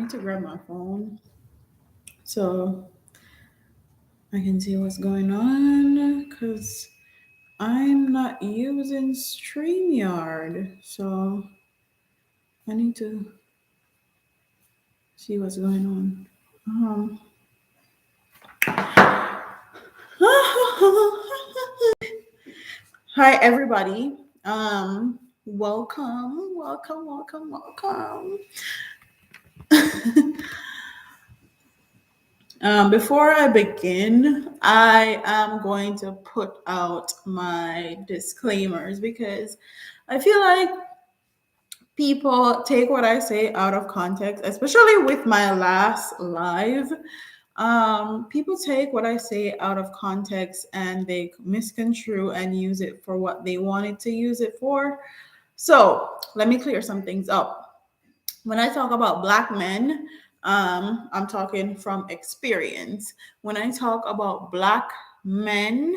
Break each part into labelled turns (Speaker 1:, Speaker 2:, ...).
Speaker 1: need to grab my phone so I can see what's going on because I'm not using StreamYard. So I need to see what's going on. Um, Hi, everybody. Welcome. Before I begin, I am going to put out my disclaimers because I feel like people take what I say out of context, especially with my last live. People take what I say out of context and they misconstrue and use it for what they wanted to use it for. So let me clear some things up. When I talk about Black men, I'm talking from experience. When I talk about Black men,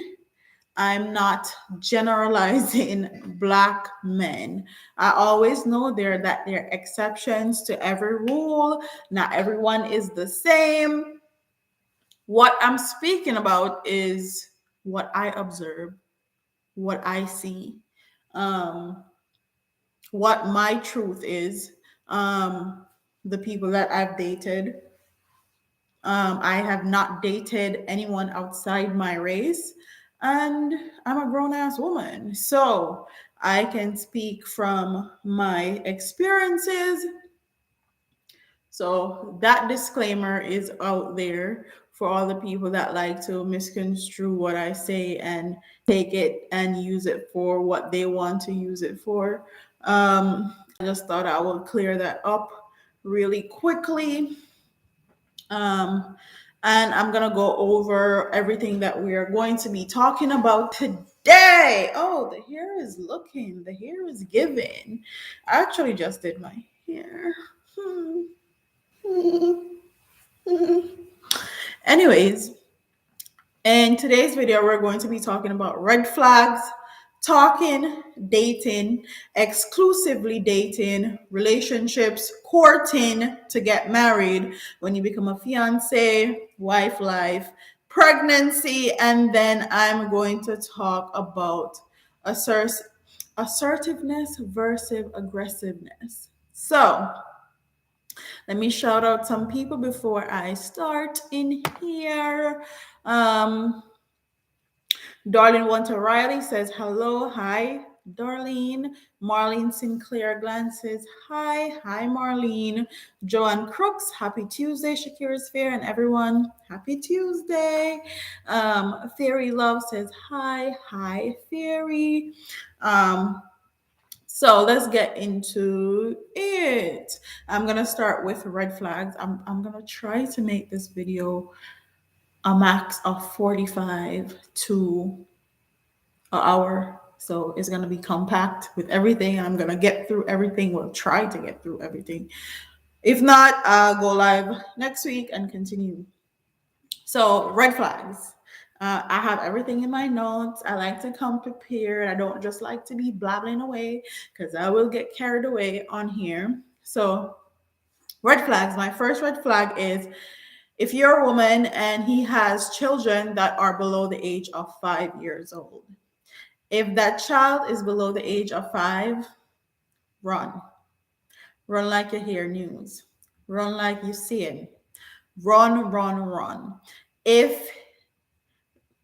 Speaker 1: I'm not generalizing Black men. I always know that there are exceptions to every rule. Not everyone is the same. What I'm speaking about is what I observe, what I see, um, what my truth is, the people that I've dated. I have not dated anyone outside my race, and I'm a grown ass woman. So I can speak from my experiences. So that disclaimer is out there for all the people that like to misconstrue what I say and take it and use it for what they want to use it for. I just thought I would clear that up really quickly. Um, and I'm going to go over everything that we are going to be talking about today. Oh, the hair is giving. I actually just did my hair. Anyways, in today's video, we're going to be talking about red flags, talking, dating, exclusively dating, relationships, courting to get married, when you become a fiance, wife life, pregnancy, and then I'm going to talk about assertiveness versus aggressiveness. So, let me shout out some people before I start in here. Um, Darlene Wanta Riley says hello, hi, Darlene. Marlene Sinclair Glenn says hi, hi, Marlene. Joanne Crooks, happy Tuesday, Shakira's Fair, and everyone, happy Tuesday. Fairy Love says hi, hi, Fairy. So let's get into it. I'm gonna start with red flags. I'm gonna try to make this video a max of 45 to an hour. So it's gonna be compact with everything. I'm gonna get through everything. We'll try to get through everything. If not, I'll go live next week and continue. So red flags. I have everything in my notes. I like to come prepared. I don't just like to be blabbling away because I will get carried away on here. So red flags. My first red flag is if you're a woman and he has children that are below the age of 5 years old. If that child is below the age of 5, run. Run like you hear news. Run like you see it. Run. If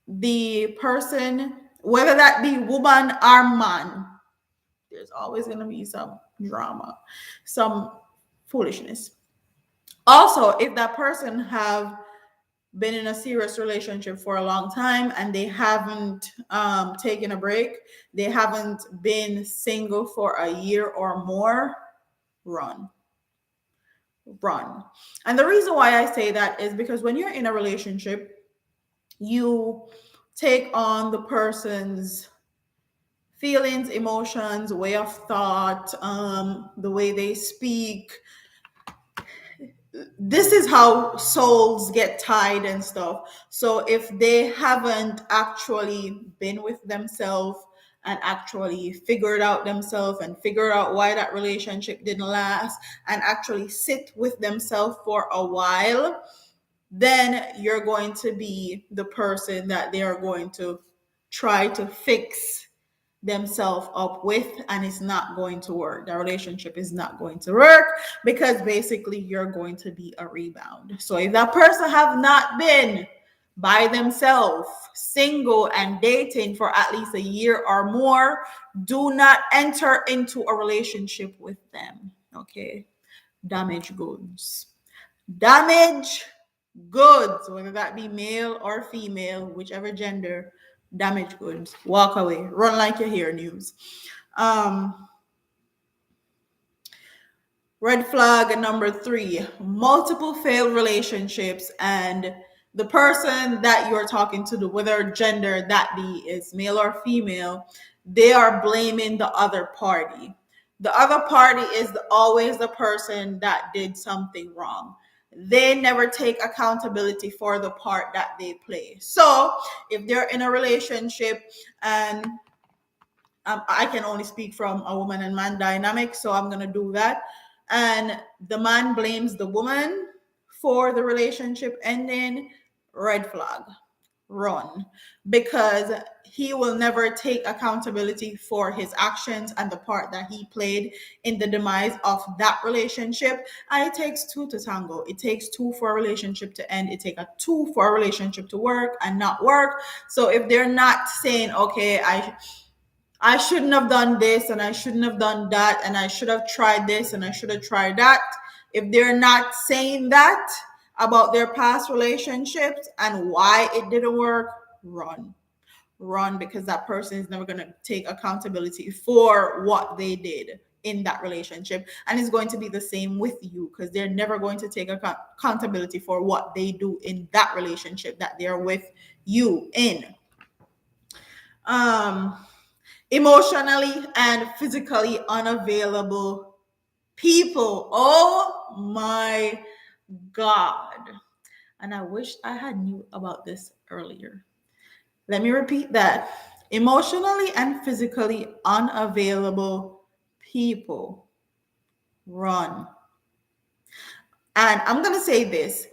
Speaker 1: the person, whether that be woman or man, there's always going to be some drama, some foolishness. Also, if that person have been in a serious relationship for a long time and they haven't taken a break, they haven't been single for a year or more, run. And the reason why I say that is because when you're in a relationship, you take on the person's feelings, emotions, way of thought, the way they speak. This is how souls get tied and stuff. So if they haven't actually been with themselves and actually figure it out themselves and figure out why that relationship didn't last and actually sit with themselves for a while, then you're going to be the person that they are going to try to fix themselves up with, and it's not going to work. The relationship is not going to work because basically you're going to be a rebound. So if that person have not been by themselves, single and dating for at least a year or more, do not enter into a relationship with them. Okay? Damage goods. Damage goods, whether that be male or female, whichever gender, damage goods. Walk away. Run like you hear news. Um, Red flag number 3, multiple failed relationships, and the person that you're talking to, whether gender that be is male or female, they are blaming the other party. The other party is always the person that did something wrong. They never take accountability for the part that they play. So if they're in a relationship and I can only speak from a woman and man dynamic, so I'm going to do that. And the man blames the woman for the relationship ending, red flag, run. Because he will never take accountability for his actions and the part that he played in the demise of that relationship. And it takes two to tango. It takes two for a relationship to end. It takes a two for a relationship to work and not work. So if they're not saying, okay, I shouldn't have done this and I shouldn't have done that and I should have tried this and I should have tried that. If they're not saying that about their past relationships and why it didn't work, run. Run, because that person is never going to take accountability for what they did in that relationship. And it's going to be the same with you, because they're never going to take accountability for what they do in that relationship that they're with you in. Emotionally and physically unavailable people. Oh my God. And I wish I had knew about this earlier. Let me repeat that. Emotionally and physically unavailable people. Run. And I'm going to say this.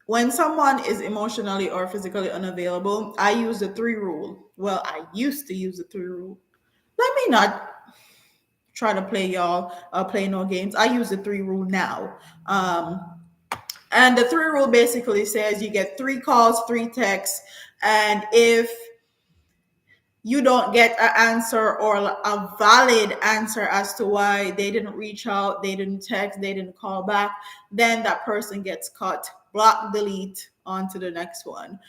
Speaker 1: When someone is emotionally or physically unavailable, I use the 3 rule. Well, I used to use the 3 rule. Let me not try to play y'all play no games. I use the 3 rule now. And the 3 rule basically says you get 3 calls, 3 texts, and if you don't get an answer or a valid answer as to why they didn't reach out, they didn't text, they didn't call back, then that person gets cut. Block, delete, on to the next one.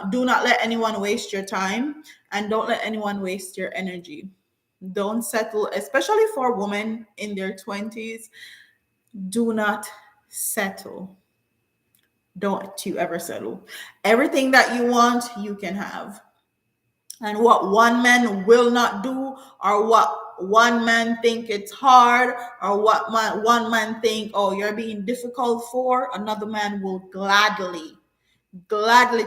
Speaker 1: Do not let anyone waste your time, and don't let anyone waste your energy. Don't settle, especially for women in their 20s. Do not settle. Don't you ever settle. Everything that you want, you can have. And what one man will not do, or what one man think it's hard, or what one man think, oh, you're being difficult for, another man will gladly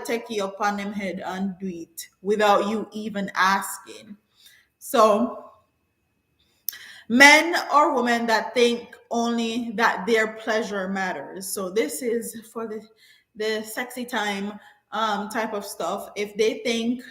Speaker 1: take you upon him head and do it without you even asking. So men or women that think only that their pleasure matters. So this is for the sexy time type of stuff. If they think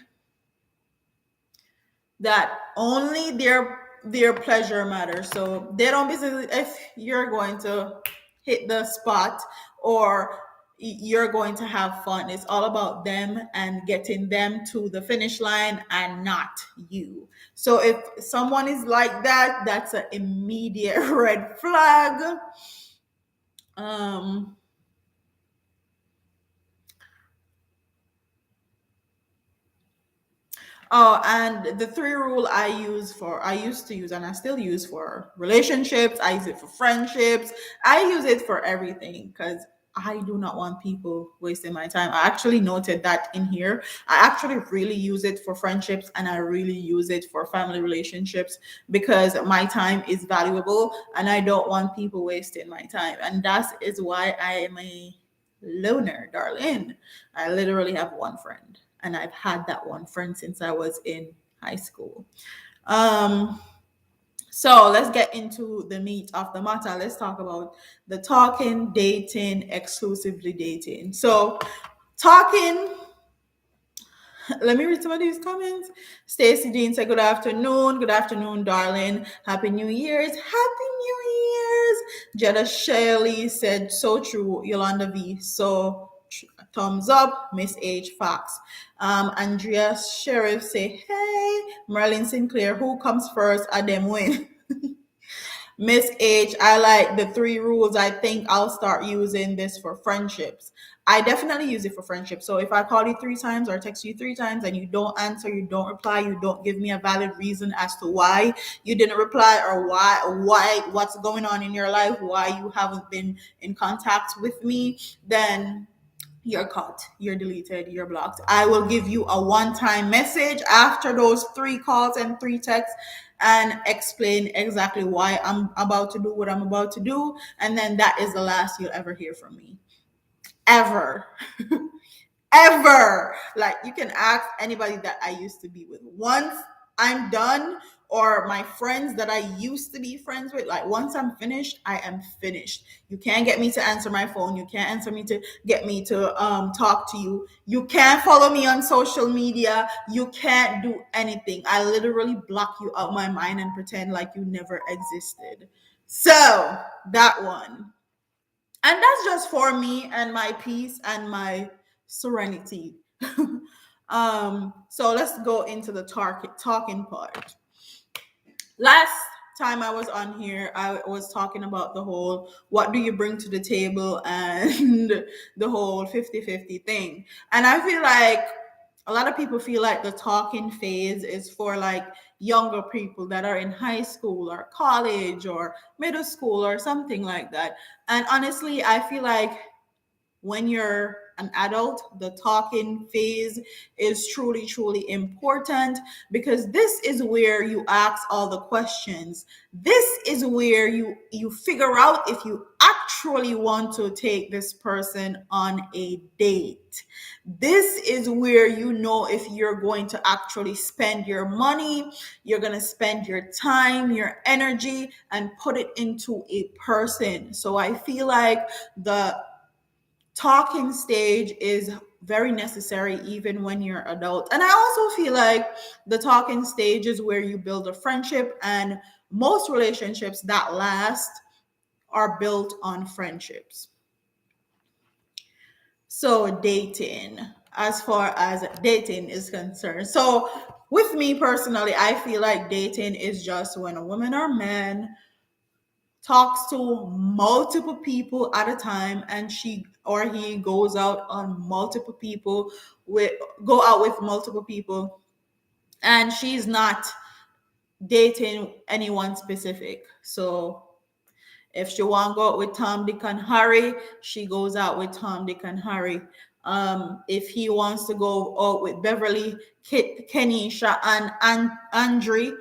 Speaker 1: that only their pleasure matters, so they don't basically, if you're going to hit the spot or you're going to have fun, it's all about them and getting them to the finish line and not you. So if someone is like that, that's an immediate red flag. um Oh, and the 3 rule I used to use and I still use for relationships. I use it for friendships. I use it for everything because I do not want people wasting my time. I actually noted that in here. I actually really use it for friendships and I really use it for family relationships because my time is valuable and I don't want people wasting my time. And that is why I am a loner, darling. I literally have one friend and I've had that one friend since I was in high school. Um, so let's get into the meat of the matter. Let's talk about the talking, dating, exclusively dating. So talking, let me read some of these comments. Stacy Dean said, "Good afternoon. Good afternoon, darling. Happy New Year's. Happy New Year's." Jetta Shelley said, "So true. Yolanda V. So thumbs up. Miss H. Fox." Andrea Sheriff say, "Hey." Merlin Sinclair, "Who comes first? I them win." Miss H, "I like the three rules. I think I'll start using this for friendships." I definitely use it for friendships. So if I call you three times or text you three times and you don't answer, you don't reply, you don't give me a valid reason as to why you didn't reply, or what's going on in your life, why you haven't been in contact with me, then you're cut, you're deleted, you're blocked. I will give you a one-time message after those three calls and three texts and explain exactly why I'm about to do what I'm about to do. And then that is the last you'll ever hear from me. Ever. Ever. Like, you can ask anybody that I used to be with. Once I'm done, or my friends that I used to be friends with, like, once I'm finished, I am finished. You can't get me to answer my phone. You can't answer me to get me to talk to you. You can't follow me on social media. You can't do anything. I literally block you out my mind and pretend like you never existed. So that one. And that's just for me and my peace and my serenity. So let's go into the talking part. Last time I was on here, I was talking about the whole what do you bring to the table and the whole 50-50 thing. And I feel like a lot of people feel like the talking phase is for like younger people that are in high school or college or middle school or something like that. And honestly, I feel like when you're an adult, the talking phase is truly, truly important, because this is where you ask all the questions. This is where you figure out if you actually want to take this person on a date. This is where you know if you're going to actually spend your money, you're going to spend your time, your energy, and put it into a person. So I feel like the talking stage is very necessary even when you're adult. And I also feel like the talking stage is where you build a friendship, and most relationships that last are built on friendships. So dating, as far as dating is concerned, so with me personally, I feel like dating is just when a woman or man talks to multiple people at a time, and she or he goes out on multiple people with go out with multiple people, and she's not dating anyone specific. So if she want to go out with Tom, Dick, and Harry, she goes out with Tom, Dick, and Harry. If he wants to go out with Beverly, Kenisha, and Andre,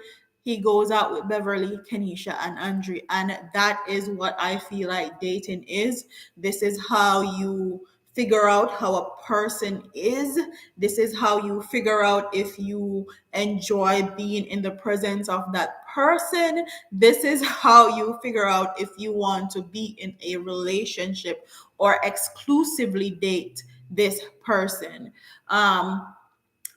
Speaker 1: he goes out with Beverly, Kenisha, and Andre. And that is what I feel like dating is. This is how you figure out how a person is. This is how you figure out if you enjoy being in the presence of that person. This is how you figure out if you want to be in a relationship or exclusively date this person.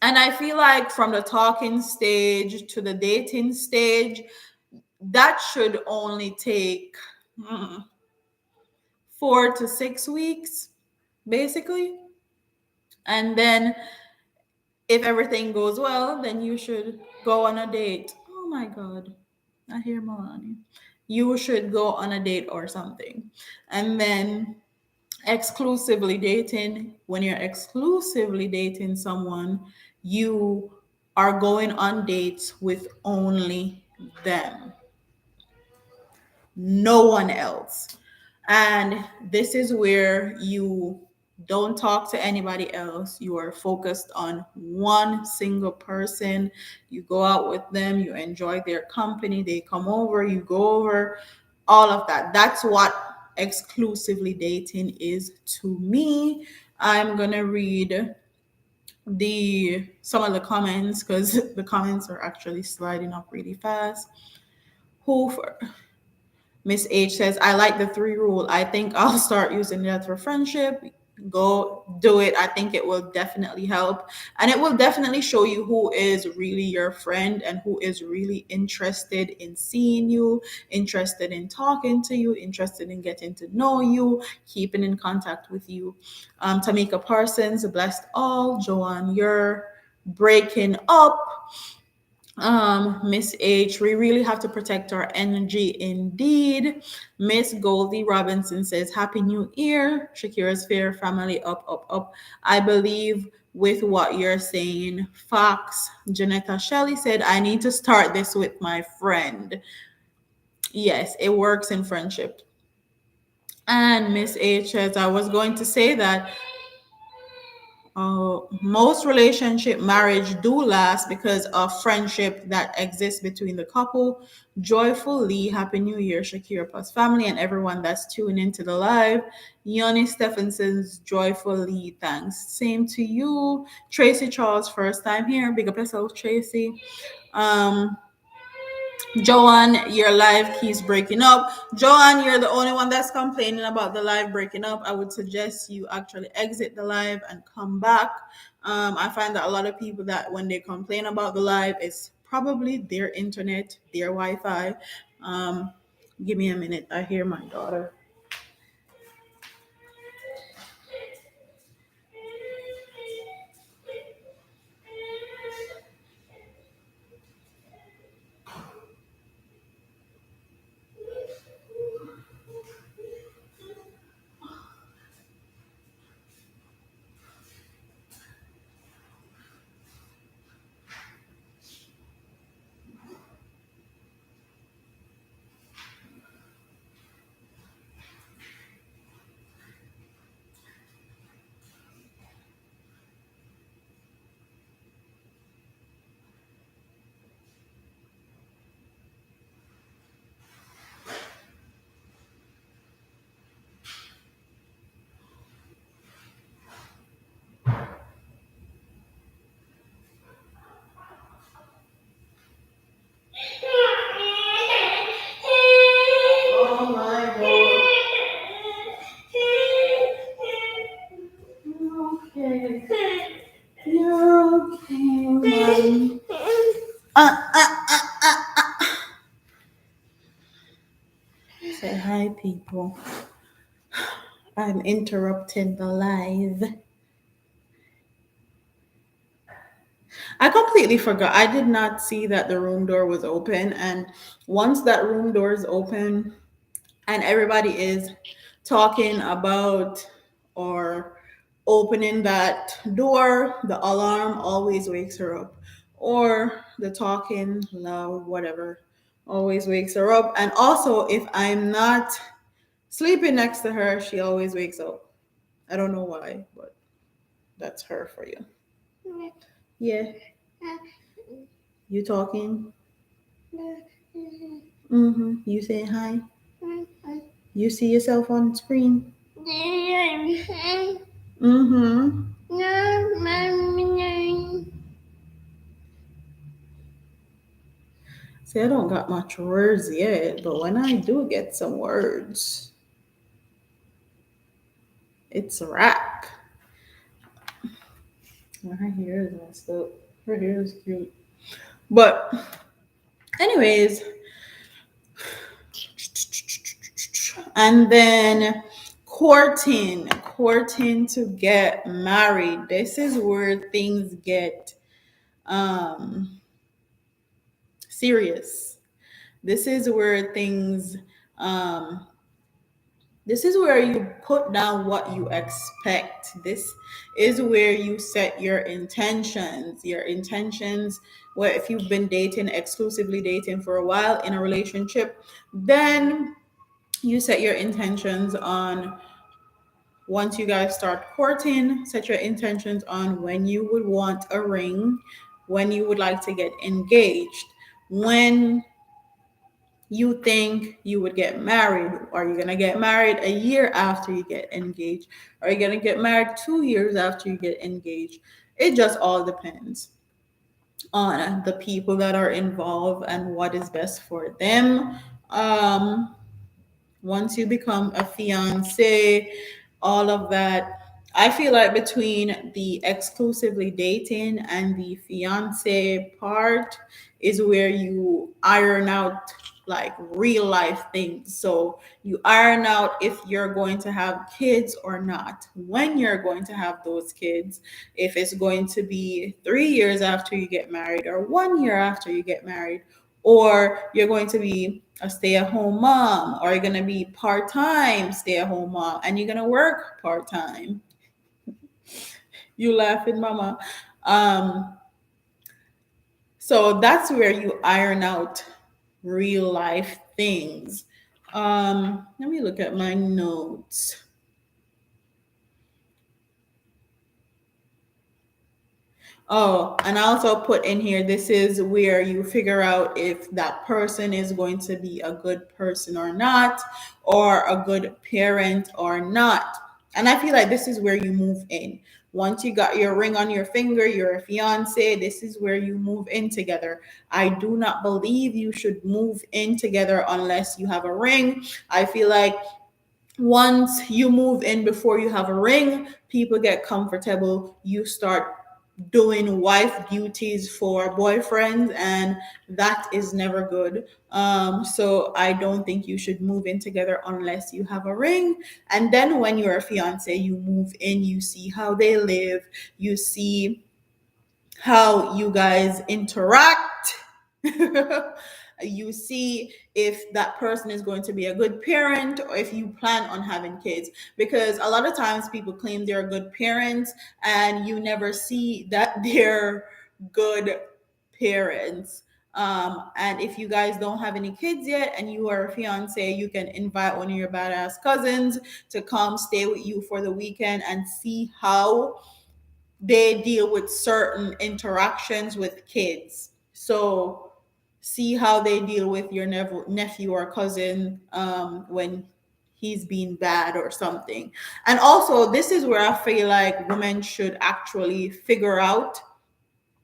Speaker 1: And I feel like from the talking stage to the dating stage, that should only take 4 to 6 weeks, basically. And then if everything goes well, then you should go on a date. Oh my God, I hear Milani. You should go on a date or something. And then exclusively dating, when you're exclusively dating someone, you are going on dates with only them, no one else. And this is where you don't talk to anybody else. You are focused on one single person. You go out with them, you enjoy their company, they come over, you go over, all of that. That's what exclusively dating is to me. I'm going to read the some of the comments because the comments are actually sliding up really fast. Who for Miss H says, I like the three rule. I think I'll start using that for friendship. Go do it. I think it will definitely help. And it will definitely show you who is really your friend and who is really interested in seeing you, interested in talking to you, interested in getting to know you, keeping in contact with you. Tamika Parsons, blessed all. Joanne, you're breaking up. Miss H, we really have to protect our energy indeed. Miss Goldie Robinson says, Happy New Year. Shakira's fair family up, up, up. I believe with what you're saying. Fox, Janetta Shelley said, I need to start this with my friend. Yes, it works in friendship. And Miss H says, I was going to say that most relationship marriage do last because of friendship that exists between the couple. Joyful Lee, Happy New Year, Shakira plus family, and everyone that's tuning into the live. Yoni Stephenson's Joyful Lee, thanks. Same to you. Tracy Charles, first time here. Big up yourself, Tracy. Um, Joanne, your live keeps breaking up. Joanne, you're the only one that's complaining about the live breaking up. I would suggest you actually exit the live and come back. I find that a lot of people that when they complain about the live, it's probably their internet, their Wi-Fi. Um, Give me a minute. I hear my daughter. Oh my God. Okay. You're okay, mommy. Uh, uh, uh, uh. Say hi, people. I'm interrupting the live. I completely forgot. I did not see that the room door was open. And once that room door is open and everybody is talking about or opening that door, the alarm always wakes her up. Or the talking loud, whatever, always wakes her up. And also, if I'm not sleeping next to her, she always wakes up. I don't know why, but that's her for you. Yeah. You talking? Mm-hmm. You saying hi? You see yourself on the screen? Mm-hmm. See, I don't got much words yet, but when I do get some words, it's a wrap. Her hair is messed up. Her hair is cute. But anyways, and then courting to get married. This is where things get um serious. This is where things um this is where you put down what you expect. This is where you set your intentions. Your intentions, where if you've been dating, exclusively dating for a while in a relationship, then you set your intentions on once you guys start courting, set your intentions on when you would want a ring, when you would like to get engaged, when you think you would get married. Are you going to get married a year after you get engaged? Are you going to get married 2 years after you get engaged? It just all depends on the people that are involved and what is best for them. Um, Once you become a fiance, all of that. I feel like between the exclusively dating and the fiance part is where you iron out like real life things. So you iron out if you're going to have kids or not, when you're going to have those kids, if it's going to be 3 years after you get married or 1 year after you get married, or you're going to be a stay-at-home mom, or you're going to be part-time stay-at-home mom and you're going to work part-time. You laughing, mama? um so that's where you iron out real life things. Let me look at my notes. Oh, and I also put in here, this is where you figure out if that person is going to be a good person or not, or a good parent or not. And I feel like this is where you move in. Once you got your ring on your finger, you're a fiance, this is where you move in together. I do not believe you should move in together unless you have a ring. I feel like once you move in before you have a ring, people get comfortable. You start doing wife duties for boyfriends, and that is never good. So I don't think you should move in together unless you have a ring. And then when you're a fiance, you move in, you see how they live, you see how you guys interact. You see if that person is going to be a good parent or if you plan on having kids. Because a lot of times people claim they're good parents and you never see that they're good parents. And if you guys don't have any kids yet and you are a fiance, you can invite one of your badass cousins to come stay with you for the weekend and see how they deal with certain interactions with kids. So see how they deal with your nephew or cousin when he's being bad or something. And also, this is where I feel like women should actually figure out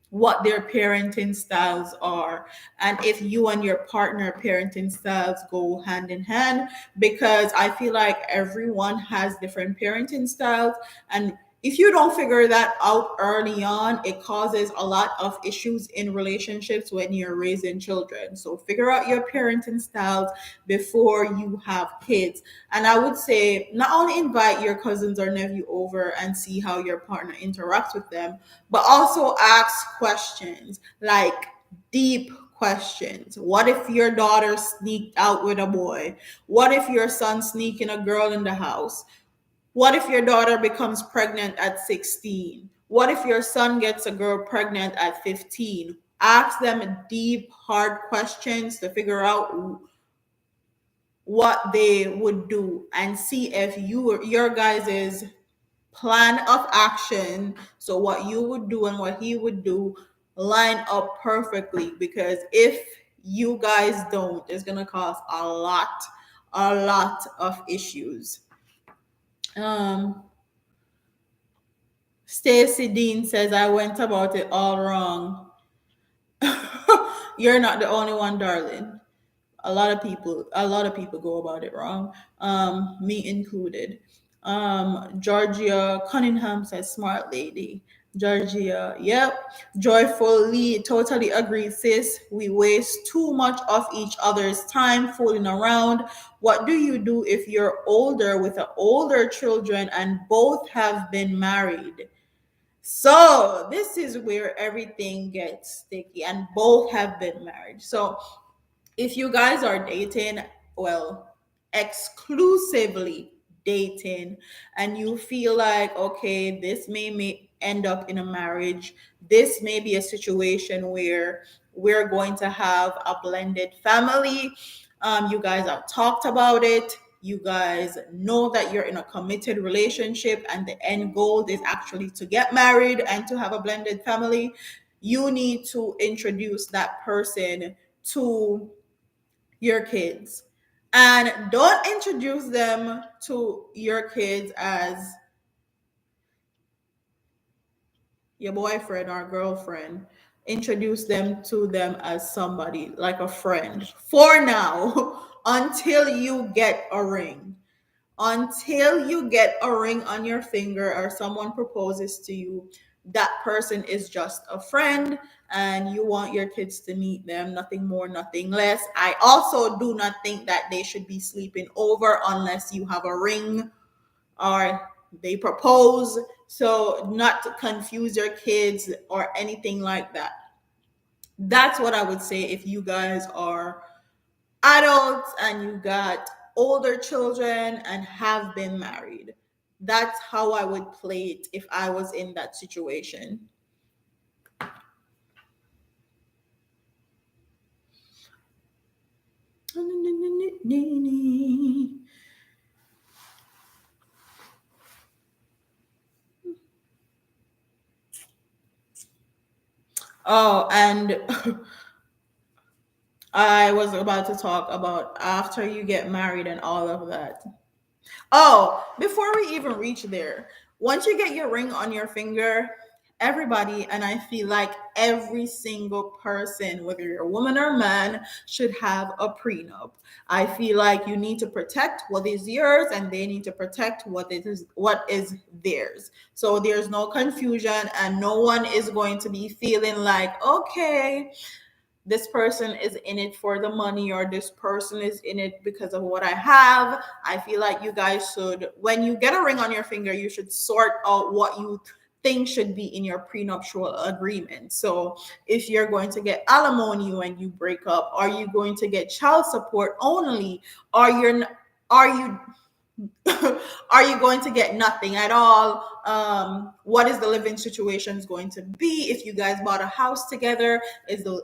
Speaker 1: what their parenting styles are, and if you and your partner parenting styles go hand in hand, because I feel like everyone has different parenting styles, and if you don't figure that out early on, it causes a lot of issues in relationships when you're raising children. So figure out your parenting styles before you have kids. And I would say not only invite your cousins or nephew over and see how your partner interacts with them, but also ask questions, like deep questions. What if your daughter sneaked out with a boy? What if your son sneaking a girl in the house? What if your daughter becomes pregnant at 16? What if your son gets a girl pregnant at 15? Ask them deep, hard questions to figure out what they would do and see if your guys' plan of action, so what you would do and what he would do, line up perfectly. Because if you guys don't, it's gonna cause a lot of issues. um Stacy Dean says I went about it all wrong. You're not the only one, darling. A lot of people go about it wrong, me included. Georgia Cunningham says smart lady. Georgia, yep. Joyfully totally agree, sis. We waste too much of each other's time fooling around. What do you do if you're older with older children and both have been married? So this is where everything gets sticky, and both have been married. So if you guys are dating, well, exclusively dating, and you feel like, okay, this may end up in a marriage, this may be a situation where we're going to have a blended family. You guys have talked about it. You guys know that you're in a committed relationship, and the end goal is actually to get married and to have a blended family. You need to introduce that person to your kids, and don't introduce them to your kids as your boyfriend or girlfriend, introduce them to them as somebody like a friend for now until you get a ring. Until you get a ring on your finger or someone proposes to you, that person is just a friend and you want your kids to meet them, nothing more, nothing less. I also do not think that they should be sleeping over unless you have a ring or they propose. So, not to confuse your kids or anything like that. That's what I would say if you guys are adults and you got older children and have been married. That's how I would play it if I was in that situation. Oh, and I was about to talk about after you get married and all of that. Oh, before we even reach there, once you get your ring on your finger, everybody, and I feel like every single person, whether you're a woman or a man, should have a prenup. I feel like you need to protect what is yours and they need to protect what is theirs. So there's no confusion and no one is going to be feeling like, okay, this person is in it for the money or this person is in it because of what I have. I feel like you guys should, when you get a ring on your finger, you should sort out what you think should be in your prenuptial agreement. So if you're going to get alimony when you break up, are you going to get child support only? Are you are you going to get nothing at all? What is the living situation is going to be? If you guys bought a house together, is the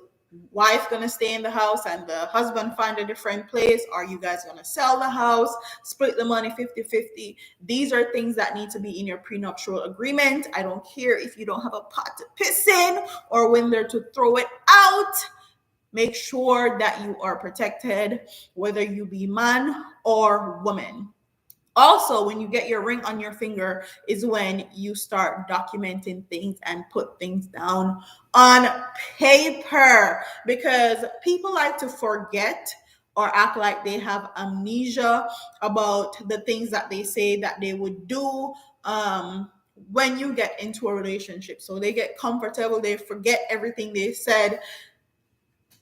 Speaker 1: wife going to stay in the house and the husband find a different place? Are you guys going to sell the house, split the money 50-50? These are things that need to be in your prenuptial agreement. I don't care if you don't have a pot to piss in or when they're to throw it out. Make sure that you are protected, whether you be man or woman. Also, when you get your ring on your finger is when you start documenting things and put things down on paper, because people like to forget or act like they have amnesia about the things that they say that they would do when you get into a relationship. So they get comfortable, they forget everything they said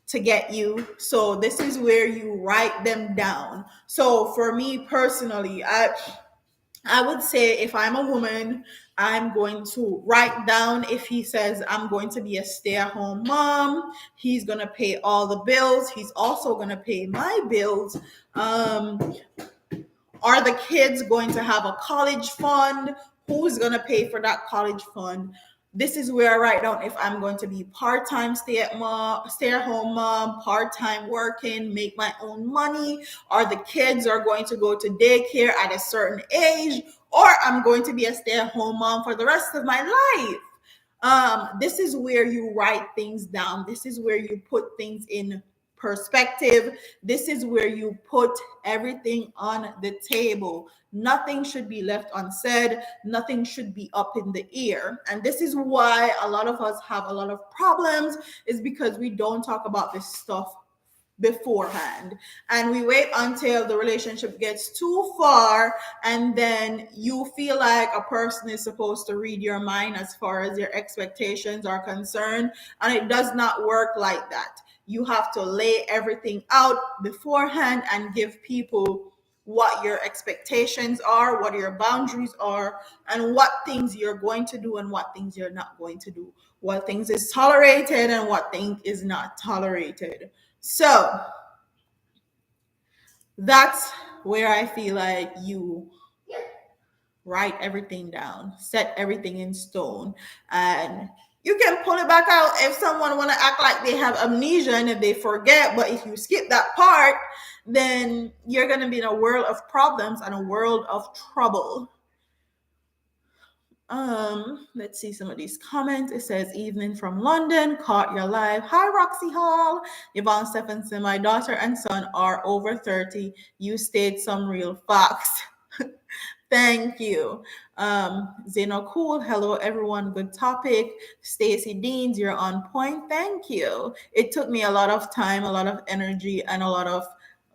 Speaker 1: to get you. So this is where you write them down. So for me personally, I would say if I'm a woman, I'm going to write down if he says I'm going to be a stay-at-home mom, he's going to pay all the bills, he's also going to pay my bills. Are the kids going to have a college fund? Who's going to pay for that college fund? This is where I write down if I'm going to be part-time stay-at-home mom, part-time working, make my own money, or the kids are going to go to daycare at a certain age, or I'm going to be a stay-at-home mom for the rest of my life. This is where you write things down. This is where you put things in perspective. This is where you put everything on the table. Nothing should be left unsaid. Nothing should be up in the air. And this is why a lot of us have a lot of problems, is because we don't talk about this stuff beforehand and we wait until the relationship gets too far, and then you feel like a person is supposed to read your mind as far as your expectations are concerned, and it does not work like that. You have to lay everything out beforehand and give people what your expectations are, what your boundaries are, and what things you're going to do and what things you're not going to do, what things is tolerated and what things is not tolerated. So that's where I feel like you write everything down, set everything in stone, and you can pull it back out if someone want to act like they have amnesia and if they forget. But if you skip that part, then you're going to be in a world of problems and a world of trouble. Let's see some of these comments. It says, evening from London, caught your live. Hi, Roxy Hall. Yvonne Stephenson, my daughter and son are over 30. You stayed some real facts. Thank you. Zeno Cool, hello everyone. Good topic. Stacy Deans, you're on point. Thank you. It took me a lot of time, a lot of energy, and a lot of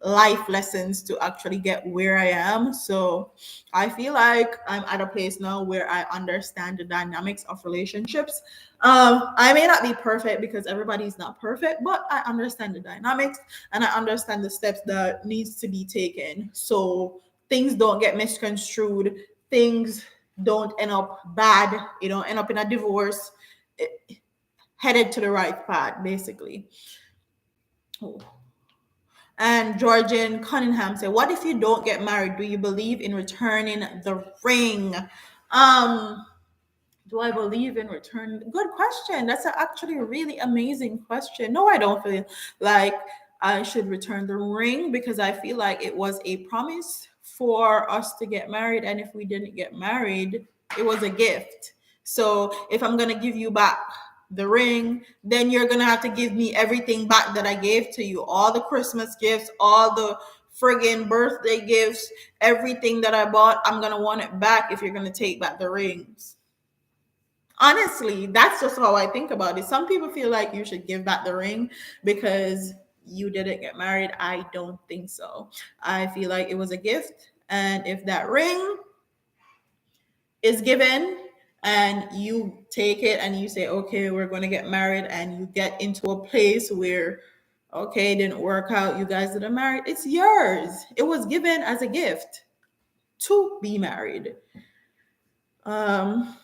Speaker 1: life lessons to actually get where I am. So I feel like I'm at a place now where I understand the dynamics of relationships. I may not be perfect because everybody's not perfect, but I understand the dynamics and I understand the steps that needs to be taken. So things don't get misconstrued, things don't end up bad, you don't end up in a divorce, headed to the right path, basically. Oh. And Georgian Cunningham said, what if you don't get married? Do you believe in returning the ring? Um, do I believe in return? Good question. That's actually a really amazing question. No, I don't feel like I should return the ring because I feel like it was a promise for us to get married. And if we didn't get married, it was a gift. So if I'm going to give you back the ring, then you're going to have to give me everything back that I gave to you. All the Christmas gifts, all the friggin' birthday gifts, everything that I bought, I'm going to want it back if you're going to take back the rings. Honestly, that's just how I think about it. Some people feel like you should give back the ring because you didn't get married. I don't think so. I feel like it was a gift. And if that ring is given and you take it and you say, okay, we're going to get married, and you get into a place where, okay, it didn't work out, you guys didn't marry, it's yours. It was given as a gift to be married. Um,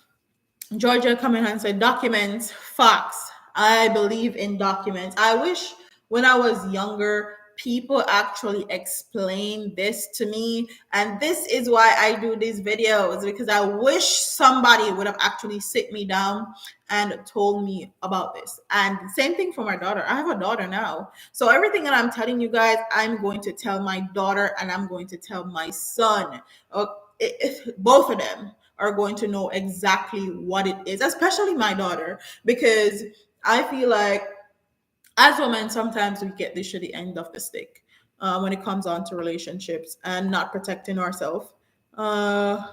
Speaker 1: Georgia coming and said documents, facts. I believe in documents. I wish when I was younger, people actually explained this to me. And this is why I do these videos, because I wish somebody would have actually sit me down and told me about this. And same thing for my daughter. I have a daughter now. So everything that I'm telling you guys, I'm going to tell my daughter and I'm going to tell my son. Both of them are going to know exactly what it is, especially my daughter, because I feel like as women, sometimes we get the shitty end of the stick when it comes on to relationships and not protecting ourselves. Uh,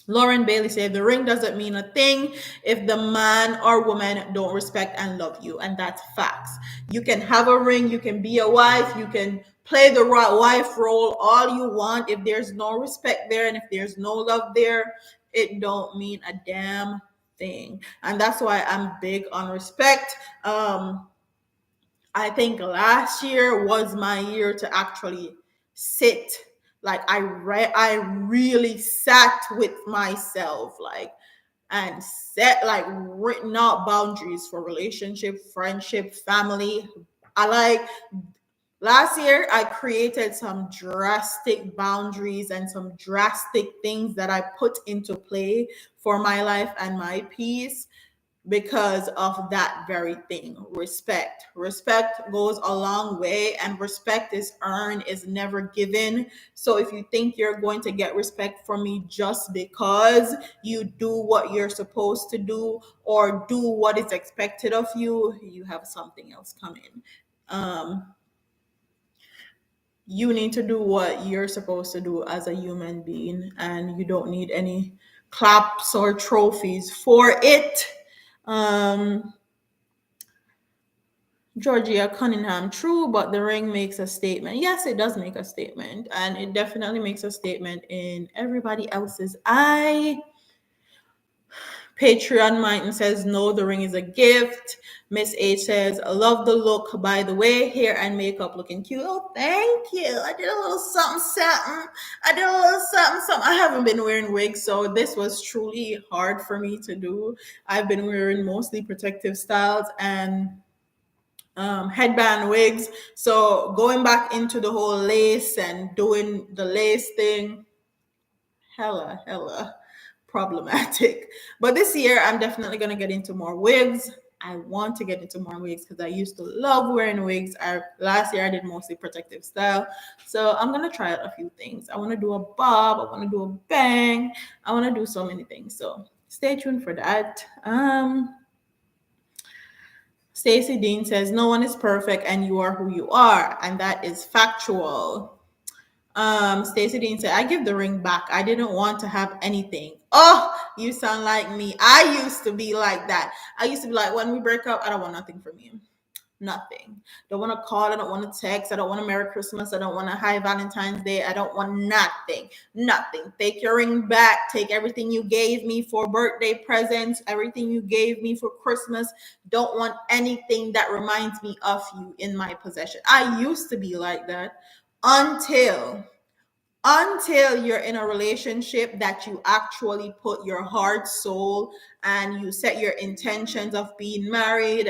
Speaker 1: Lauren Bailey said the ring doesn't mean a thing if the man or woman don't respect and love you. And that's facts. You can have a ring, you can be a wife, you can play the wife role all you want. If there's no respect there and if there's no love there, it don't mean a damn thing. And that's why I'm big on respect. I think last year was my year to actually sit. Like I really sat with myself, like, and set like written out boundaries for relationship, friendship, family. I like last year I created some drastic boundaries and some drastic things that I put into play for my life and my peace because of that very thing. Respect goes a long way, and respect is earned, is never given. So if you think you're going to get respect from me just because you do what you're supposed to do or do what is expected of you, you have something else coming. You need to do what you're supposed to do as a human being, and you don't need any claps or trophies for it. um Georgia Cunningham, true, but the ring makes a statement. Yes, it does make a statement, and it definitely makes a statement in everybody else's eye. Patreon Martin says, no, the ring is a gift. Miss H says, I love the look, by the way, hair and makeup looking cute. Oh, thank you. I did a little something, something. I did a little something, something. I haven't been wearing wigs, so this was truly hard for me to do. I've been wearing mostly protective styles and headband wigs. So going back into the whole lace and doing the lace thing, hella problematic. But this year, I'm definitely going to get into more wigs. I want to get into more wigs because I used to love wearing wigs. Last year I did mostly protective style. So I'm going to try out a few things. I want to do a bob. I want to do a bang. I want to do so many things. So stay tuned for that. Stacey Dean says, no one is perfect and you are who you are. And that is factual. Stacey Dean said, I give the ring back. I didn't want to have anything. Oh, you sound like me. I used to be like that. I used to be like, when we break up, I don't want nothing from you. Nothing. Don't want to call. I don't want to text. I don't want a Merry Christmas. I don't want a High Valentine's Day. I don't want nothing. Nothing. Take your ring back. Take everything you gave me for birthday presents, everything you gave me for Christmas. Don't want anything that reminds me of you in my possession. I used to be like that until you're in a relationship that you actually put your heart, soul, and you set your intentions of being married,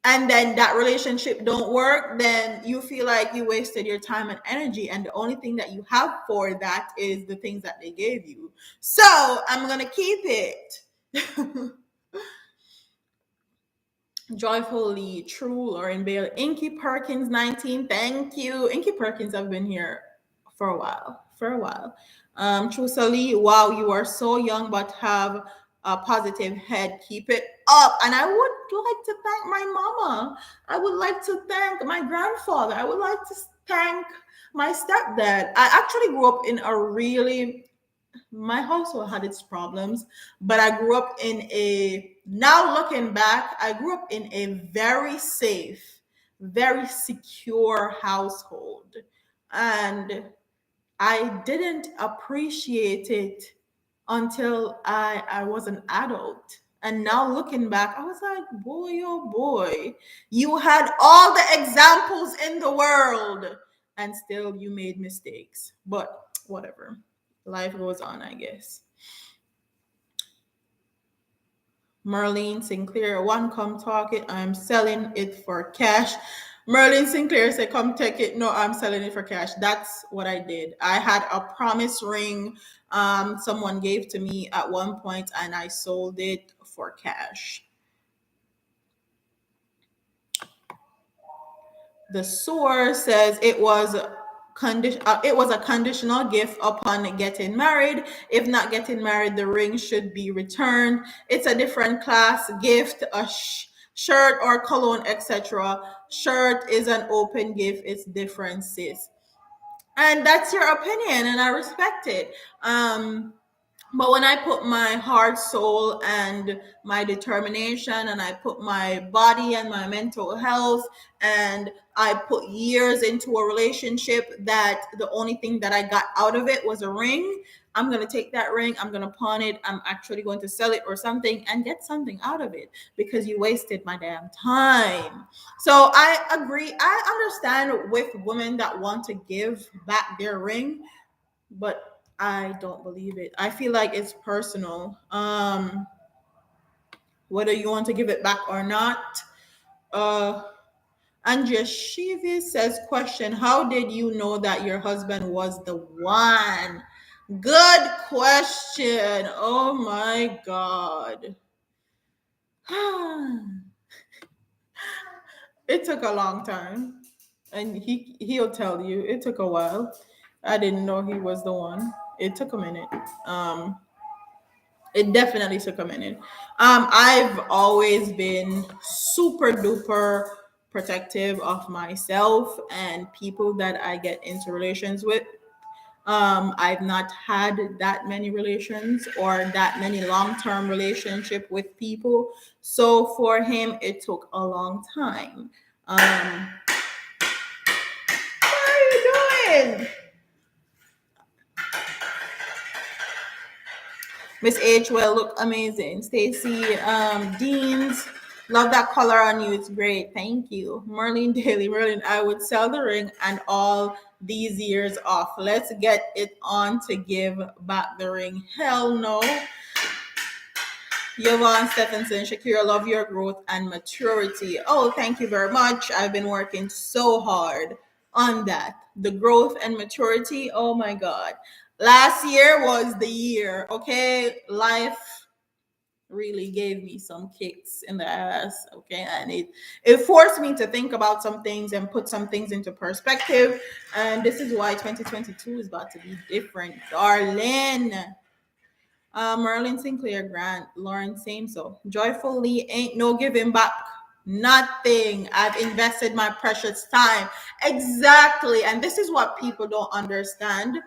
Speaker 1: and then that relationship don't work, then you feel like you wasted your time and energy, and the only thing that you have for that is the things that they gave you. So I'm gonna keep it. Joyfully True, Lauren Bale, Inky Perkins 19. Thank you. Inky Perkins have been here for a while. For a while. True Sally, wow, you are so young but have a positive head. Keep it up. And I would like to thank my mama. I would like to thank my grandfather. I would like to thank my stepdad. I actually grew up in a really, my household had its problems, but I grew up in a, now looking back, I grew up in a very safe, very secure household. And I didn't appreciate it until I was an adult. And now looking back, I was like, boy, oh boy, you had all the examples in the world and still you made mistakes. But whatever. Life goes on, I guess. Merlene Sinclair, one come talk it, I'm selling it for cash. Merlin Sinclair said, come take it. No, I'm selling it for cash. That's what I did. I had a promise ring someone gave to me at one point and I sold it for cash. The source says it was a conditional gift upon getting married. If not getting married, the ring should be returned. It's a different class gift, a shirt or cologne, etc. Shirt is an open gift. It's different, sis. And that's your opinion, and I respect it. But when I put my heart, soul, and my determination, and I put my body and my mental health, and I put years into a relationship that the only thing that I got out of it was a ring, I'm going to take that ring, I'm going to pawn it, I'm actually going to sell it or something and get something out of it because you wasted my damn time. So I agree. I understand with women that want to give back their ring, but I don't believe it. I feel like it's personal. Whether you want to give it back or not. Uh Andrea Shivi says, question, how did you know that your husband was the one? Good question. Oh my God. It took a long time. And he'll tell you it took a while. I didn't know he was the one. It took a minute. Um It definitely took a minute. I've always been super duper protective of myself and people that I get into relations with. I've not had that many relations or that many long-term relationship with people. So for him, it took a long time. What are you doing? Miss H, well, look amazing. Stacy, Deans, love that color on you. It's great. Thank you. Merlin Daly, Merlin, I would sell the ring and all these years off. Let's get it on to give back the ring. Hell no. Yvonne Stephenson, Shakira, love your growth and maturity. Oh, thank you very much. I've been working so hard on that. The growth and maturity. Oh my God. Last year was the year, okay? Life really gave me some kicks in the ass, okay? And it forced me to think about some things and put some things into perspective. And this is why 2022 is about to be different, darling. Merlin Sinclair Grant, Lauren same so. Joyfully ain't no giving back. Nothing. I've invested my precious time. Exactly. And this is what people don't understand.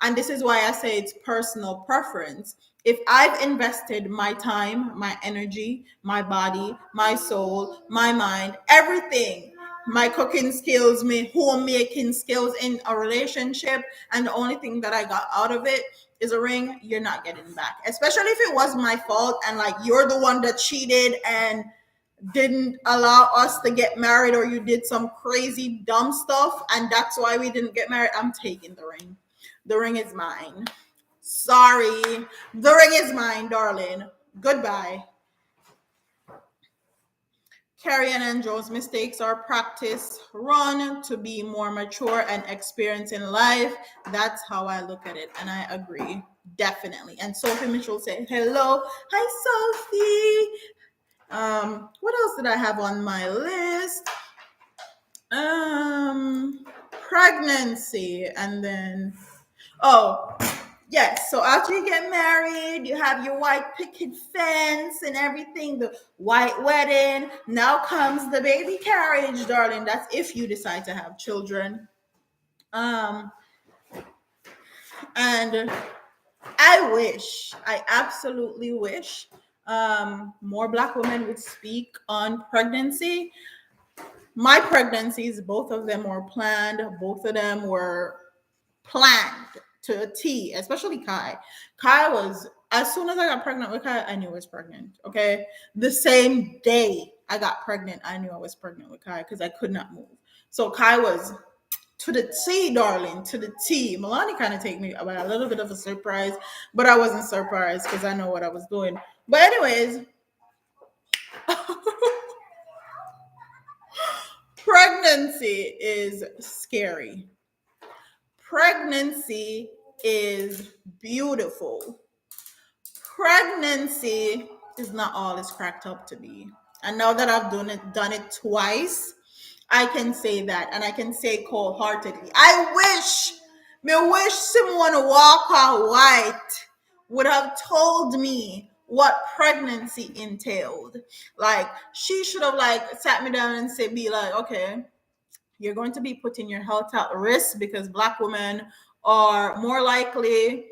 Speaker 1: And this is why I say it's personal preference. If I've invested my time, my energy, my body, my soul, my mind, everything, my cooking skills, my homemaking skills in a relationship, and the only thing that I got out of it is a ring, you're not getting back. Especially if it was my fault and like you're the one that cheated and didn't allow us to get married, or you did some crazy dumb stuff and that's why we didn't get married. I'm taking the ring. The ring is mine. Sorry. The ring is mine, darling. Goodbye. Carrie and Joe's mistakes are practice run to be more mature and experienced in life. That's how I look at it. And I agree. Definitely. And Sophie Mitchell said, hello. Hi, Sophie. What else did I have on my list? Pregnancy, and then oh yes. So after you get married, you have your white picket fence and everything, the white wedding. Now comes the baby carriage, darling. That's if you decide to have children. Um, and I absolutely wish more Black women would speak on pregnancy. My pregnancies, both of them were planned. Both of them were planned to a T, especially Kai. Kai was, as soon as I got pregnant with Kai, I knew I was pregnant. Okay. The same day I got pregnant, I knew I was pregnant with Kai because I could not move. So Kai was to the T, darling, to the T. Milani kind of take me by a little bit of a surprise, but I wasn't surprised because I know what I was doing. But anyways, pregnancy is scary. Pregnancy is beautiful. Pregnancy is not all it's cracked up to be. And now that I've done it twice, I can say that, and I can say cold-heartedly. Me wish someone Walker White would have told me what pregnancy entailed. Like she should have like sat me down and said, be like, okay, you're going to be putting your health at risk because Black women are more likely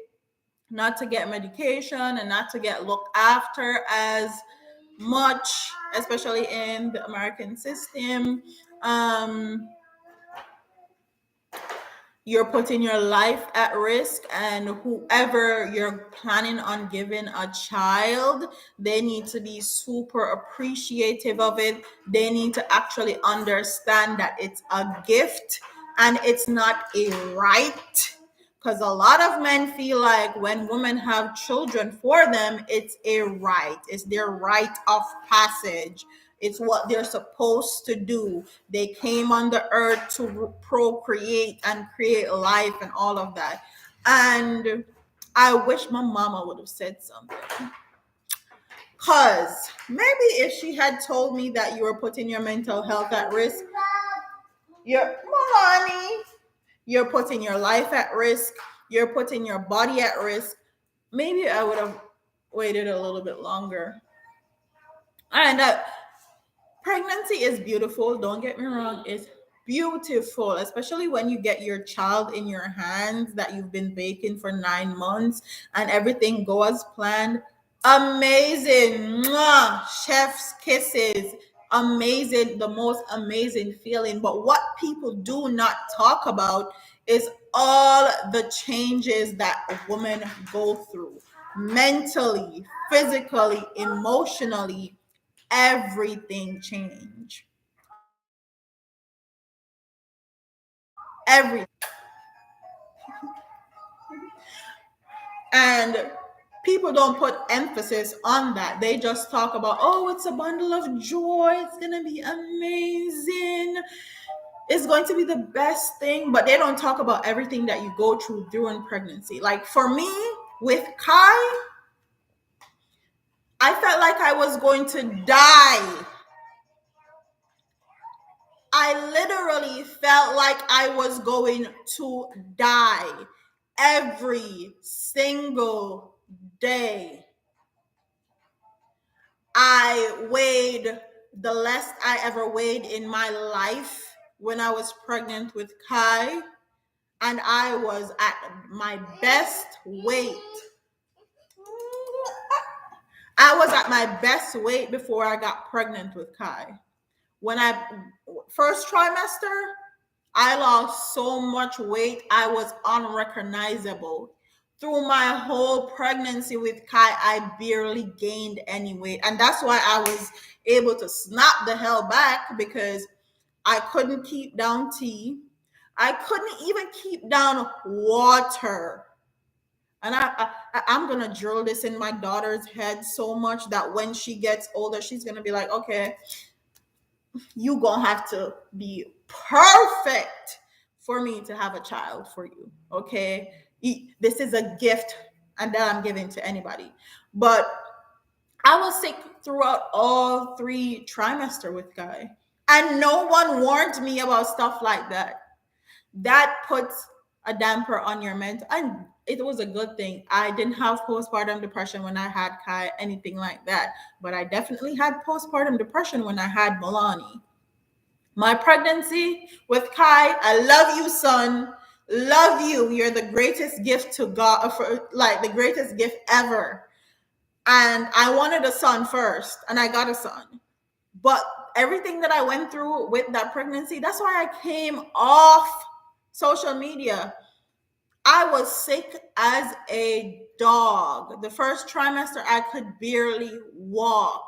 Speaker 1: not to get medication and not to get looked after as much, especially in the American system. Um, you're putting your life at risk, and whoever you're planning on giving a child, they need to be super appreciative of it. They need to actually understand that it's a gift and it's not a right, because a lot of men feel like when women have children for them, it's a right, it's their rite of passage, it's what they're supposed to do. They came on the earth to procreate and create life and all of that. And I wish my mama would have said something. Because maybe if she had told me that you were putting your mental health at risk, you're money, you're putting your life at risk, you're putting your body at risk, maybe I would have waited a little bit longer. And pregnancy is beautiful. Don't get me wrong. It's beautiful, especially when you get your child in your hands that you've been baking for 9 months and everything go as planned. Amazing. Mwah. Chef's kisses. Amazing. The most amazing feeling. But what people do not talk about is all the changes that a woman go through mentally, physically, emotionally. Everything change. Every and people don't put emphasis on that. They just talk about, oh, it's a bundle of joy. It's gonna be amazing. It's going to be the best thing, but they don't talk about everything that you go through during pregnancy. Like for me, with Kai, I felt like I was going to die. I literally felt like I was going to die every single day. I weighed the less I ever weighed in my life when I was pregnant with Kai, and I was at my best weight. I was at my best weight before I got pregnant with Kai. When I first trimester, I lost so much weight, I was unrecognizable. Through my whole pregnancy with Kai, I barely gained any weight. And that's why I was able to snap the hell back, because I couldn't keep down tea. I couldn't even keep down water. And I'm gonna drill this in my daughter's head so much that when she gets older, she's gonna be like, okay, you gonna have to be perfect for me to have a child for you. Okay, this is a gift, and that I'm giving to anybody. But I was sick throughout all 3 trimester with Guy, and no one warned me about stuff like that. That puts a damper on your mental. And it was a good thing I didn't have postpartum depression when I had Kai, anything like that. But I definitely had postpartum depression when I had Milani. My pregnancy with Kai, I love you, son. Love you. You're the greatest gift to God, for, like the greatest gift ever. And I wanted a son first, and I got a son. But everything that I went through with that pregnancy, that's why I came off social media. I was sick as a dog. The first trimester, I could barely walk.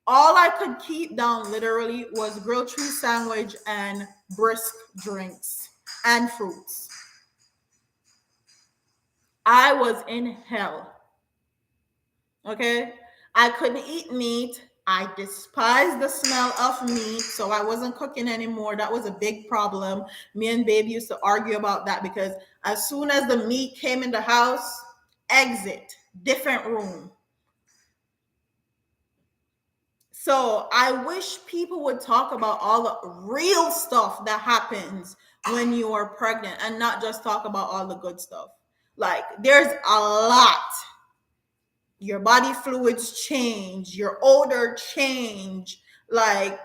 Speaker 1: All I could keep down literally was grilled cheese sandwich and brisk drinks and fruits. I was in hell. Okay? I couldn't eat meat. I despised the smell of meat, so I wasn't cooking anymore. That was a big problem. Me and Babe used to argue about that, because as soon as the meat came in the house, exit, different room. So I wish people would talk about all the real stuff that happens when you are pregnant, and not just talk about all the good stuff. Like, there's a lot. Your body fluids change, your odor change. Like,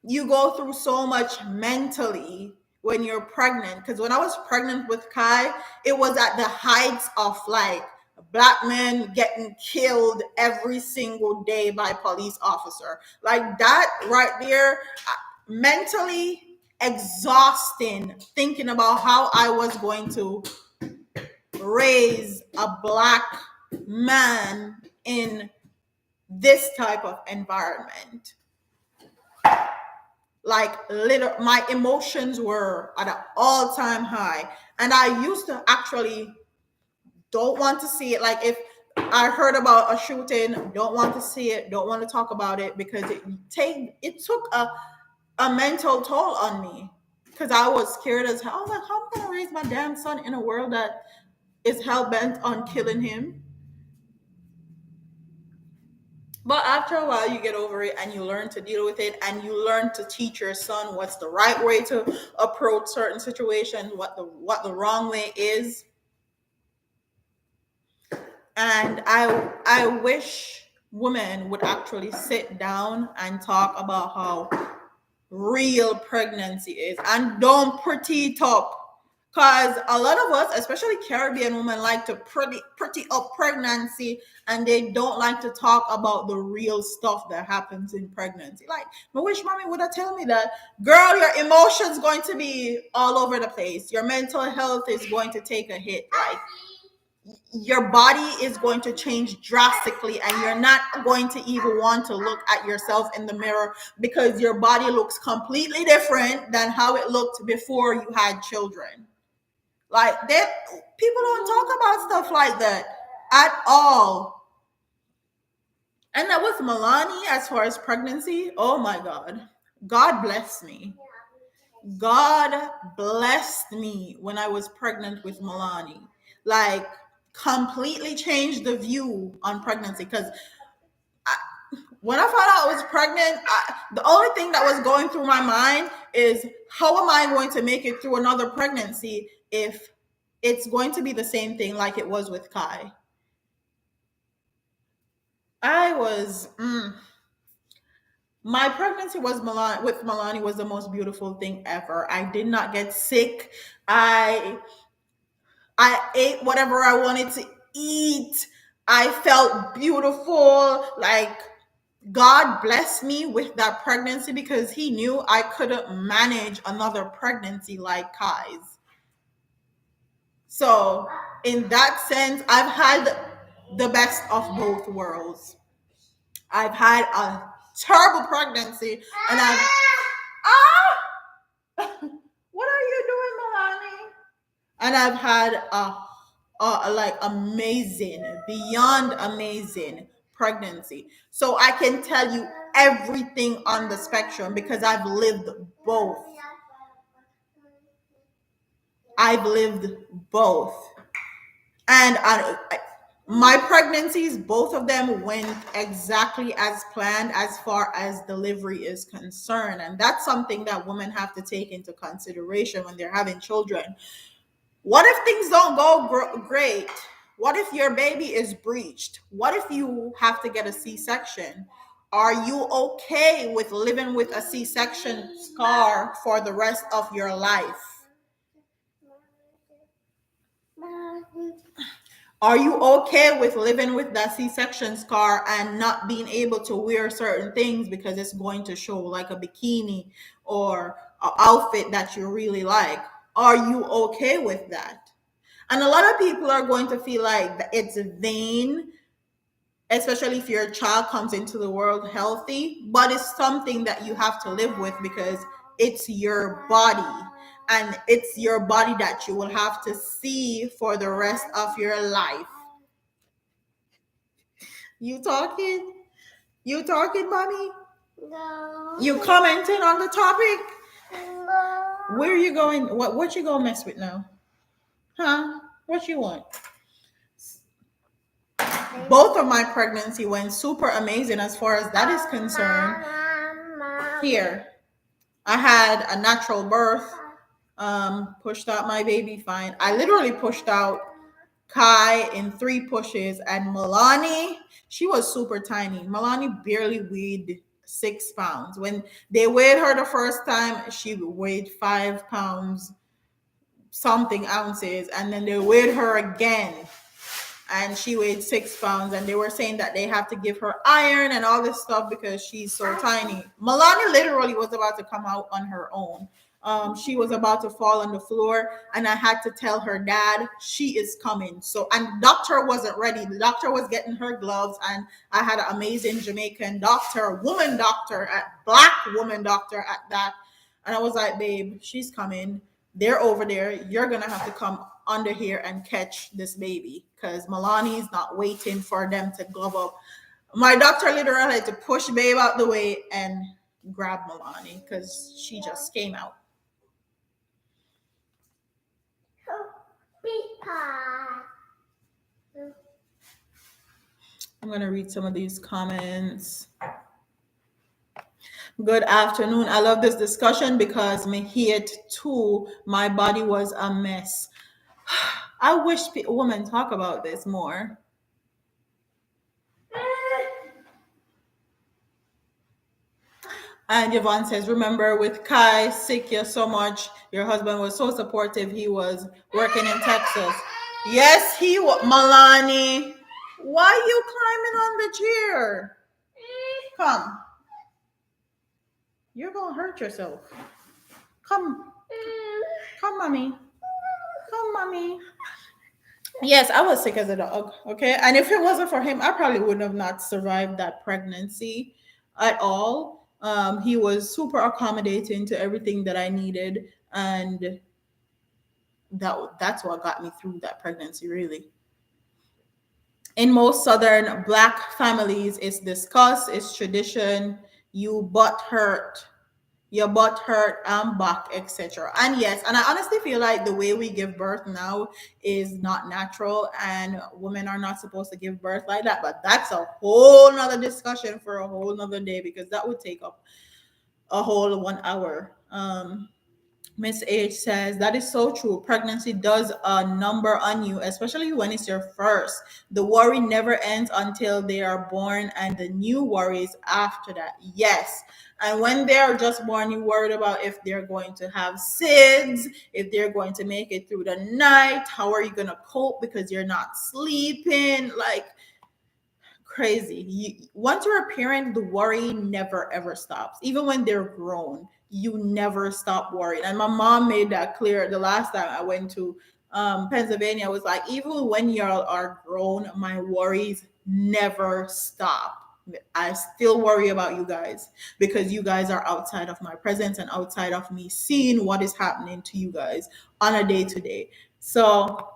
Speaker 1: you go through so much mentally when you're pregnant. Because when I was pregnant with Kai, it was at the heights of like black men getting killed every single day by police officer. Like that right there, mentally exhausting, thinking about how I was going to raise a black man in this type of environment. Like, my emotions were at an all-time high, and I used to actually don't want to see it. Like, if I heard about a shooting, don't want to see it, don't want to talk about it, because it took a mental toll on me, because I was scared as hell. I was like, how am I gonna raise my damn son in a world that is hell-bent on killing him? But after a while, you get over it, and you learn to deal with it, and you learn to teach your son what's the right way to approach certain situations, what the wrong way is. And I wish women would actually sit down and talk about how real pregnancy is, and don't pretty it up. Because a lot of us, especially Caribbean women, like to pretty up pregnancy, and they don't like to talk about the real stuff that happens in pregnancy. Like, I wish mommy would have told me that, girl, your emotions going to be all over the place. Your mental health is going to take a hit. Like, your body is going to change drastically, and you're not going to even want to look at yourself in the mirror, because your body looks completely different than how it looked before you had children. Like, that, people don't talk about stuff like that at all. And that was Milani as far as pregnancy. Oh my God. God bless me. God blessed me when I was pregnant with Milani. Like, completely changed the view on pregnancy. Because when I found out I was pregnant, the only thing that was going through my mind is, how am I going to make it through another pregnancy if it's going to be the same thing like it was with Kai? I was My pregnancy was with Milani was the most beautiful thing ever. I did not get sick. I I ate whatever I wanted to eat. I felt beautiful. Like God blessed me with that pregnancy because He knew I couldn't manage another pregnancy like Kai's. So, in that sense, I've had the best of both worlds. I've had a terrible pregnancy, and I've what are you doing, Milani? And I've had a like amazing, beyond amazing pregnancy. So I can tell you everything on the spectrum because I've lived both. I've lived both. And my pregnancies, both of them went exactly as planned as far as delivery is concerned. And that's something that women have to take into consideration when they're having children. What if things don't go great? What if your baby is breached? What if you have to get a C-section? Are you okay with living with a C-section scar for the rest of your life? Are you okay with living with that C-section scar and not being able to wear certain things because it's going to show, like a bikini or an outfit that you really like? Are you okay with that? And a lot of people are going to feel like it's vain, especially if your child comes into the world healthy, but it's something that you have to live with because it's your body, and it's your body that you will have to see for the rest of your life. You talking? You talking, mommy? No. You commenting on the topic? No. Where are you going? What you gonna mess with now? Huh? What you want? Both of my pregnancy went super amazing as far as that is concerned. Here, I had a natural birth. Pushed out my baby fine. I literally pushed out Kai in 3 pushes, and Milani, she was super tiny. Milani barely weighed 6 pounds. When they weighed her the first time, she weighed 5 pounds something ounces, and then they weighed her again and she weighed 6 pounds, and they were saying that they have to give her iron and all this stuff because she's so tiny. Milani literally was about to come out on her own. She was about to fall on the floor, and I had to tell her dad she is coming. So, and the doctor wasn't ready. The doctor was getting her gloves, and I had an amazing Jamaican doctor, woman doctor, at black woman doctor at that. And I was like, babe, she's coming. They're over there. You're gonna have to come under here and catch this baby because Milani's not waiting for them to glove up. My doctor literally had to push babe out the way and grab Milani because she just came out. I'm gonna read some of these comments. Good afternoon. I love this discussion because me hate too. My body was a mess. I wish women talk about this more. And Yvonne says, remember with Kai sick you so much, your husband was so supportive. He was working in Texas. Yes, he was. Milani, why you climbing on the chair? Come. You're going to hurt yourself. Come. Come, mommy. Come, mommy. Yes, I was sick as a dog. Okay. And if it wasn't for him, I probably would not have not survived that pregnancy at all. He was super accommodating to everything that I needed. And that's what got me through that pregnancy, really. In most Southern Black families, it's discussed, it's tradition, you butt hurt, your butt hurt and back, etc. And yes, and I honestly feel like the way we give birth now is not natural, and women are not supposed to give birth like that. But that's a whole nother discussion for a whole nother day because that would take up a whole 1 hour. Miss H says that is so true. Pregnancy does a number on you, especially when it's your first. The worry never ends until they are born, and the new worries after that. Yes. And when they're just born, you worried about if they're going to have SIDS, if they're going to make it through the night, how are you going to cope because you're not sleeping? Like, crazy. Once you're a parent, the worry never ever stops. Even when they're grown, you never stop worrying. And my mom made that clear the last time I went to Pennsylvania. I was like, even when you are grown, my worries never stop. I still worry about you guys because you guys are outside of my presence and outside of me seeing what is happening to you guys on a day to day. So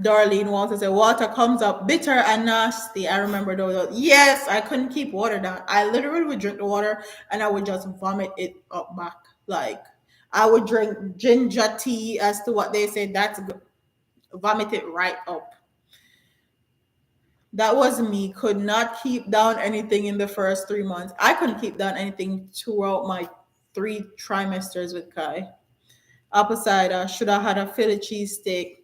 Speaker 1: Darlene Walter said, water comes up bitter and nasty. I remember those. Yes, I couldn't keep water down. I literally would drink the water and I would just vomit it up back. Like, I would drink ginger tea, as to what they say. That's good. Vomit it right up. That was me. Could not keep down anything in the first 3 months. I couldn't keep down anything throughout my 3 trimesters with Kai. Apple cider. Should have had a Philly cheesesteak.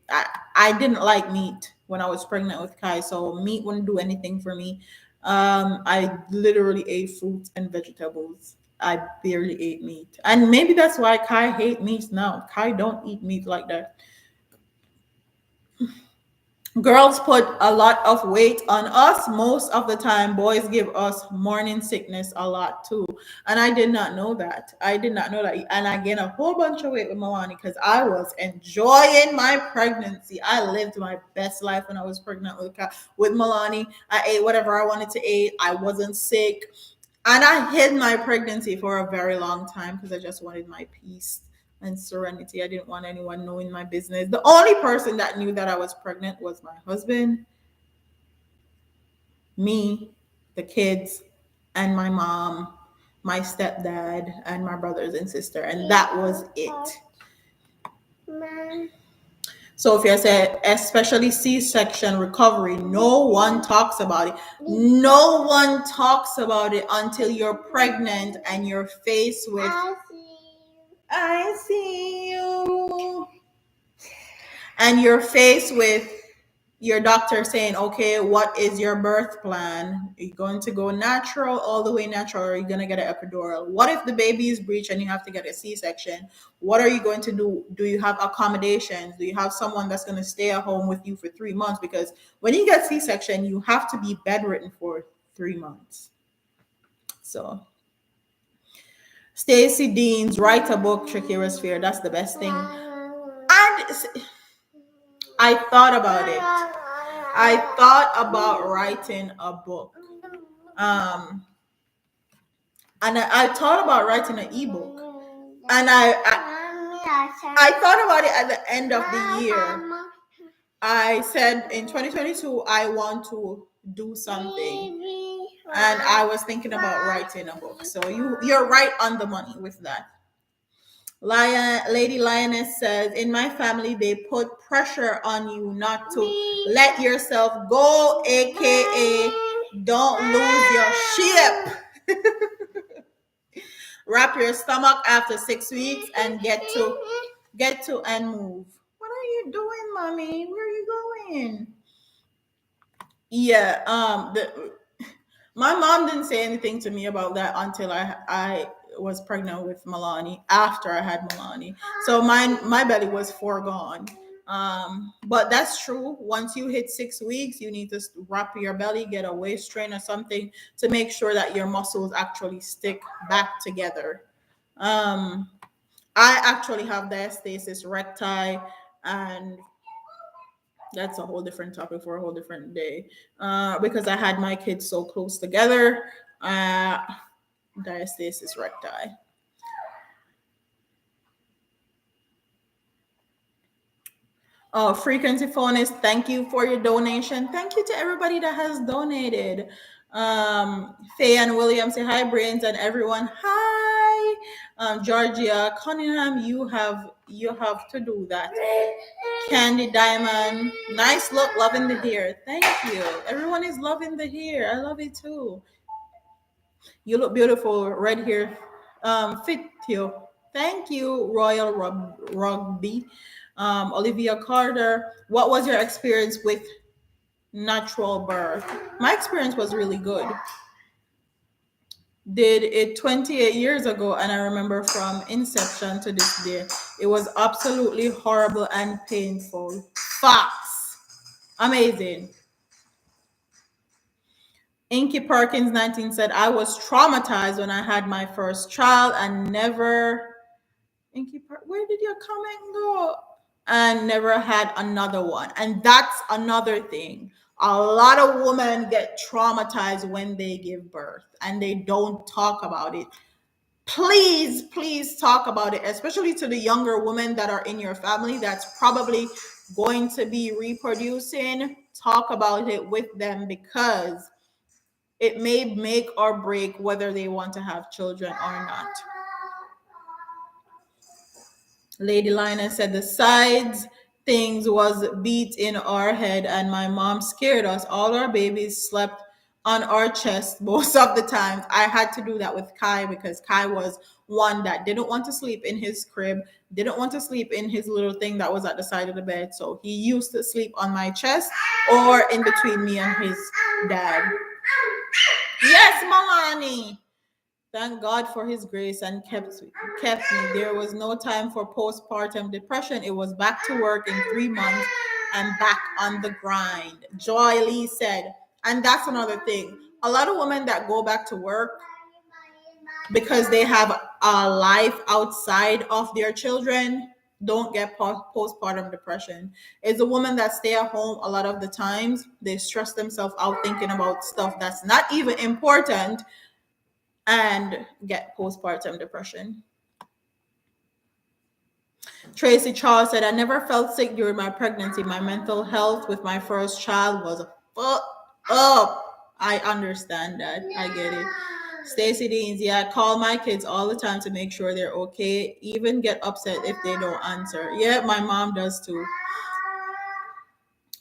Speaker 1: I didn't like meat when I was pregnant with Kai, so meat wouldn't do anything for me. I literally ate fruits and vegetables. I barely ate meat, and maybe that's why Kai hate meat now. Kai don't eat meat like that. Girls put a lot of weight on us most of the time. Boys give us morning sickness a lot too. And I did not know that. I did not know that. And I gained a whole bunch of weight with Milani because I was enjoying my pregnancy. I lived my best life when I was pregnant with Milani. I ate whatever I wanted to eat. I wasn't sick. And I hid my pregnancy for a very long time because I just wanted my peace and serenity. I didn't want anyone knowing my business. The only person that knew that I was pregnant was my husband, me, the kids, and my mom, my stepdad, and my brothers and sister. And that was it. Sophia said, especially C-section recovery, no one talks about it. No one talks about it until you're pregnant and you're faced with, I see you. And you're faced with your doctor saying, okay, what is your birth plan? Are you going to go natural, all the way natural, or are you going to get an epidural? What if the baby is breech and you have to get a C-section? What are you going to do? Do you have accommodations? Do you have someone that's going to stay at home with you for 3 months? Because when you get C-section, you have to be bedridden for 3 months. So Stacy Dean's write a book, Trachea Sphere. That's the best thing. And I thought about it. I thought about writing a book. And I thought about writing an ebook. And I thought about it at the end of the year. I said in 2022, I want to do something. And I was thinking about writing a book. So you're right on the money with that. Lady Lioness says, in my family, they put pressure on you not to let yourself go, aka don't lose your ship. Wrap your stomach after 6 weeks and get to and move. What are you doing, mommy? Where are you going? Yeah, my mom didn't say anything to me about that until I was pregnant with Milani, after I had Milani. So my belly was foregone. But that's true. Once you hit 6 weeks, you need to wrap your belly, get a waist train or something to make sure that your muscles actually stick back together. I actually have diastasis recti, and that's a whole different topic for a whole different day. Because I had my kids so close together. Diastasis recti. Oh, frequency phonist, thank you for your donation. Thank you to everybody that has donated. Faye and William say hi, Brains, and everyone. Hi, Georgia Cunningham. You have to do that. Candy Diamond, nice look, loving the hair. Thank you. Everyone is loving the hair. I love it too. You look beautiful. Red hair fit you. Thank you, Royal Rugby. Olivia Carter, what was your experience with natural birth? My experience was really good. Did it 28 years ago, and I remember from inception to this day, it was absolutely horrible and painful. Facts. Amazing. Inky Perkins 19 said, I was traumatized when I had my first child and never. Where did your comment go? And never had another one. And that's another thing. A lot of women get traumatized when they give birth and they don't talk about it. Please, please talk about it, especially to the younger women that are in your family that's probably going to be reproducing. Talk about it with them because it may make or break whether they want to have children or not. Lady Lina said the sides things was beat in our head and my mom scared us. All our babies slept on our chest most of the times. I had to do that with Kai because Kai was one that didn't want to sleep in his crib, didn't want to sleep in his little thing that was at the side of the bed. So he used to sleep on my chest or in between me and his dad. Yes, Malani. Thank God for his grace and kept me. There was no time for postpartum depression. It was back to work in 3 months and back on the grind. Joy Lee said, and that's another thing. A lot of women that go back to work because they have a life outside of their children don't get postpartum depression. It's a woman that stay at home a lot of the times. They stress themselves out thinking about stuff that's not even important and get postpartum depression. Tracy Charles said, I never felt sick during my pregnancy. My mental health with my first child was fucked up. I understand that. I get it. Stacy Deans, yeah, I call my kids all the time to make sure they're okay, even get upset if they don't answer. Yeah, my mom does too.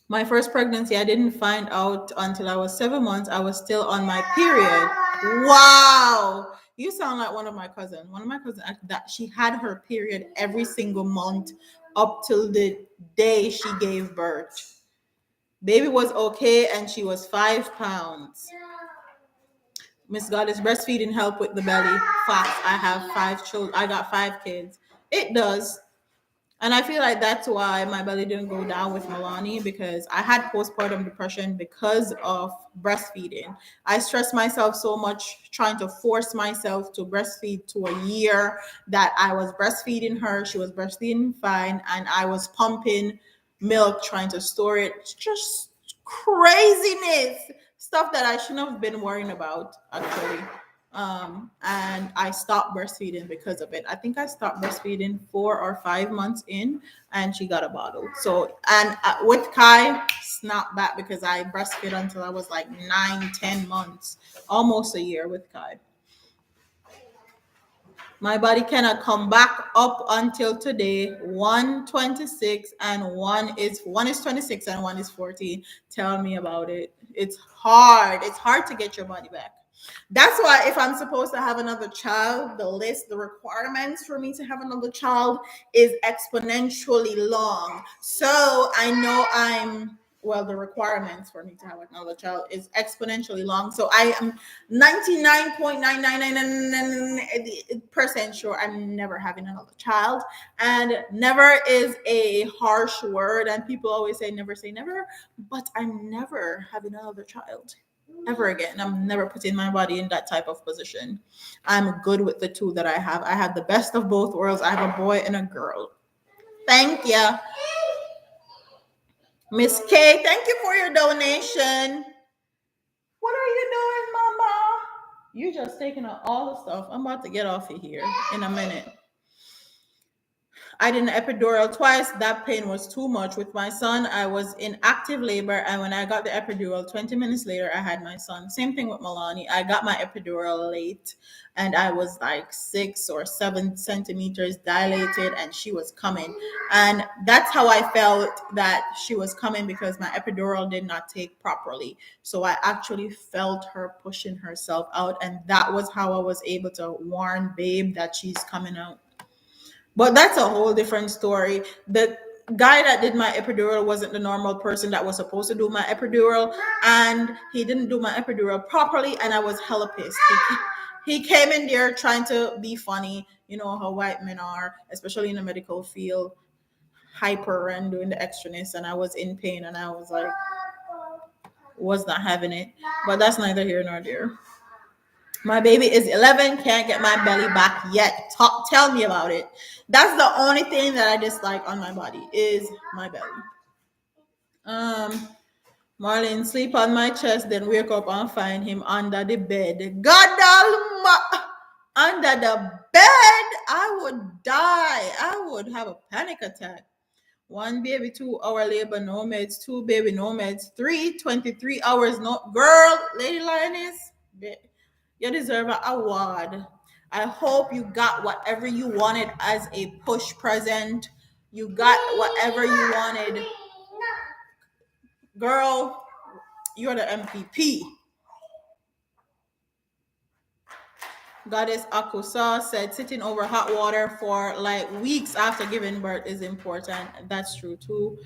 Speaker 1: My first pregnancy, I didn't find out until I was 7 months. I was still on my period. Wow. You sound like one of my cousins. One of my cousins that she had her period every single month up till the day she gave birth. Baby was okay and she was 5 pounds. Miss God is breastfeeding help with the belly. Facts. I have 5 children. I got 5 kids. It does. And I feel like that's why my belly didn't go down with Milani because I had postpartum depression because of breastfeeding. I stressed myself so much trying to force myself to breastfeed to a year that I was breastfeeding her. She was breastfeeding fine. And I was pumping milk, trying to store it. It's just craziness. Stuff that I shouldn't have been worrying about, actually. And I stopped breastfeeding because of it. I think I stopped breastfeeding 4 or 5 months in, and she got a bottle. So, and with Kai, snap back because I breastfed until I was like 9, 10 months, almost a year with Kai. My body cannot come back up until today. 126 and one is 26 and one is 14. Tell me about it. It's hard. It's hard to get your body back. That's why if I'm supposed to have another child, the requirements for me to have another child is exponentially long. So I know the requirements for me to have another child is exponentially long. So I am 99.999% sure I'm never having another child. And never is a harsh word. And people always say never, but I'm never having another child ever again. I'm never putting my body in that type of position. I'm good with the two that I have. I have the best of both worlds. I have a boy and a girl. Thank you. Miss K, thank you for your donation. What are you doing, Mama? You just taking out all the stuff. I'm about to get off of here in a minute. I did an epidural twice. That pain was too much. With my son, I was in active labor, and when I got the epidural, 20 minutes later, I had my son. Same thing with Milani. I got my epidural late, and I was like 6 or 7 centimeters dilated, and she was coming. And that's how I felt that she was coming, because my epidural did not take properly. So I actually felt her pushing herself out, and that was how I was able to warn Babe that she's coming out. But that's a whole different story. The guy that did my epidural wasn't the normal person that was supposed to do my epidural, and he didn't do my epidural properly, and I was hella pissed. He came in there trying to be funny. You know how white men are, especially in the medical field, hyper and doing the extraness, and I was in pain, and I was like, was not having it. But that's neither here nor there. My baby is 11, can't get my belly back yet. Tell me about it. That's the only thing that I dislike on my body is my belly. Um, Marlon, sleep on my chest, then wake up and find him under the bed. God almighty, under the bed, I would die. I would have a panic attack. 1 baby, 2 hour labor, no meds. 2 baby, no meds. 23 hours, no. Girl, Lady Lioness, you deserve an award. I hope you got whatever you wanted as a push present. You got whatever you wanted. Girl, you're the MVP. Goddess Akusa said sitting over hot water for like weeks after giving birth is important. That's true too.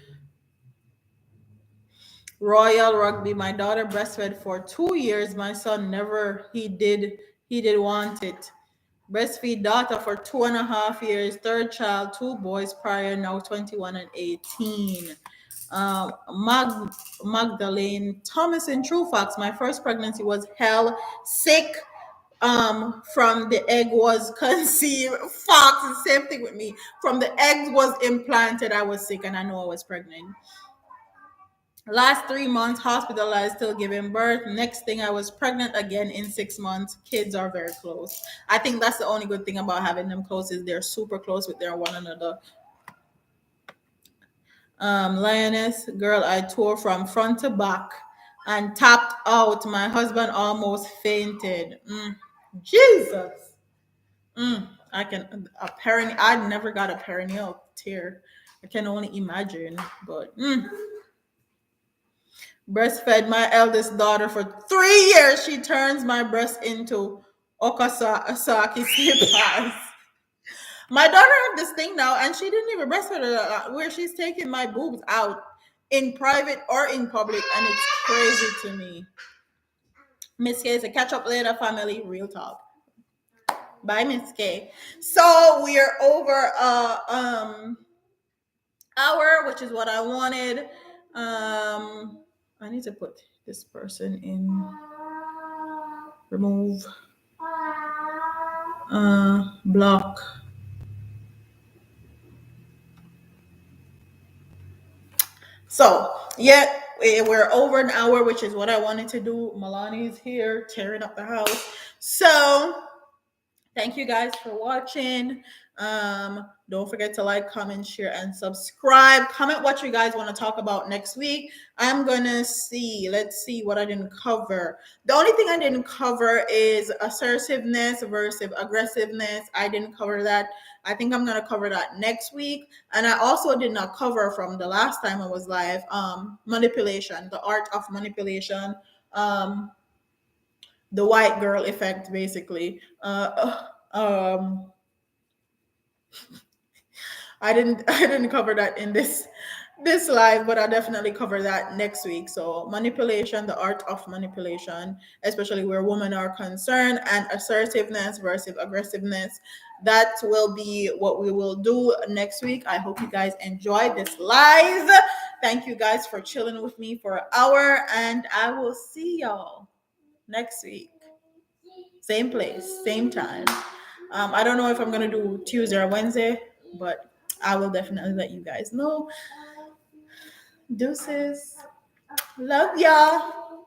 Speaker 1: Royal Rugby, my daughter breastfed for 2 years. My son never, he did want it. Breastfeed daughter for 2.5 years. Third child, 2 boys prior, now 21 and 18. Magdalene Thomas in True Facts. My first pregnancy was hell sick. From the egg was conceived. Fox, the same thing with me. From the egg was implanted, I was sick, and I know I was pregnant. Last 3 months hospitalized, still giving birth. Next thing, I was pregnant again in 6 months. Kids are very close. I think that's the only good thing about having them close is they're super close with their one another. Lioness, girl, I tore from front to back and tapped out. My husband almost fainted. Jesus. I can a perineal. I never got a perineal tear. I can only imagine, but breastfed my eldest daughter for 3 years. She turns my breast into Okasaki slippers. My daughter have this thing now, and she didn't even breastfeed her where she's taking my boobs out in private or in public, and it's crazy to me. Miss K, to catch up later, family. Real talk. Bye, Miss K. So we are over hour, which is what I wanted. I need to put this person in. Remove. Block. So yeah, we're over an hour, which is what I wanted to do. Milani's here tearing up the house. So thank you guys for watching. Don't forget to like, comment, share, and subscribe. Comment what you guys want to talk about next week. I'm gonna see. Let's see what I didn't cover. The only thing I didn't cover is assertiveness versus aggressiveness. I didn't cover that. I think I'm gonna cover that next week. And I also did not cover from the last time I was live. Manipulation, the art of manipulation. The white girl effect, basically. I didn't cover that in this live, but I'll definitely cover that next week. So manipulation, the art of manipulation, especially where women are concerned, and assertiveness versus aggressiveness. That will be what we will do next week. I hope you guys enjoyed this live. Thank you guys for chilling with me for an hour, and I will see y'all next week. Same place, same time. I don't know if I'm gonna do Tuesday or Wednesday, but I will definitely let you guys know. Deuces. Love y'all.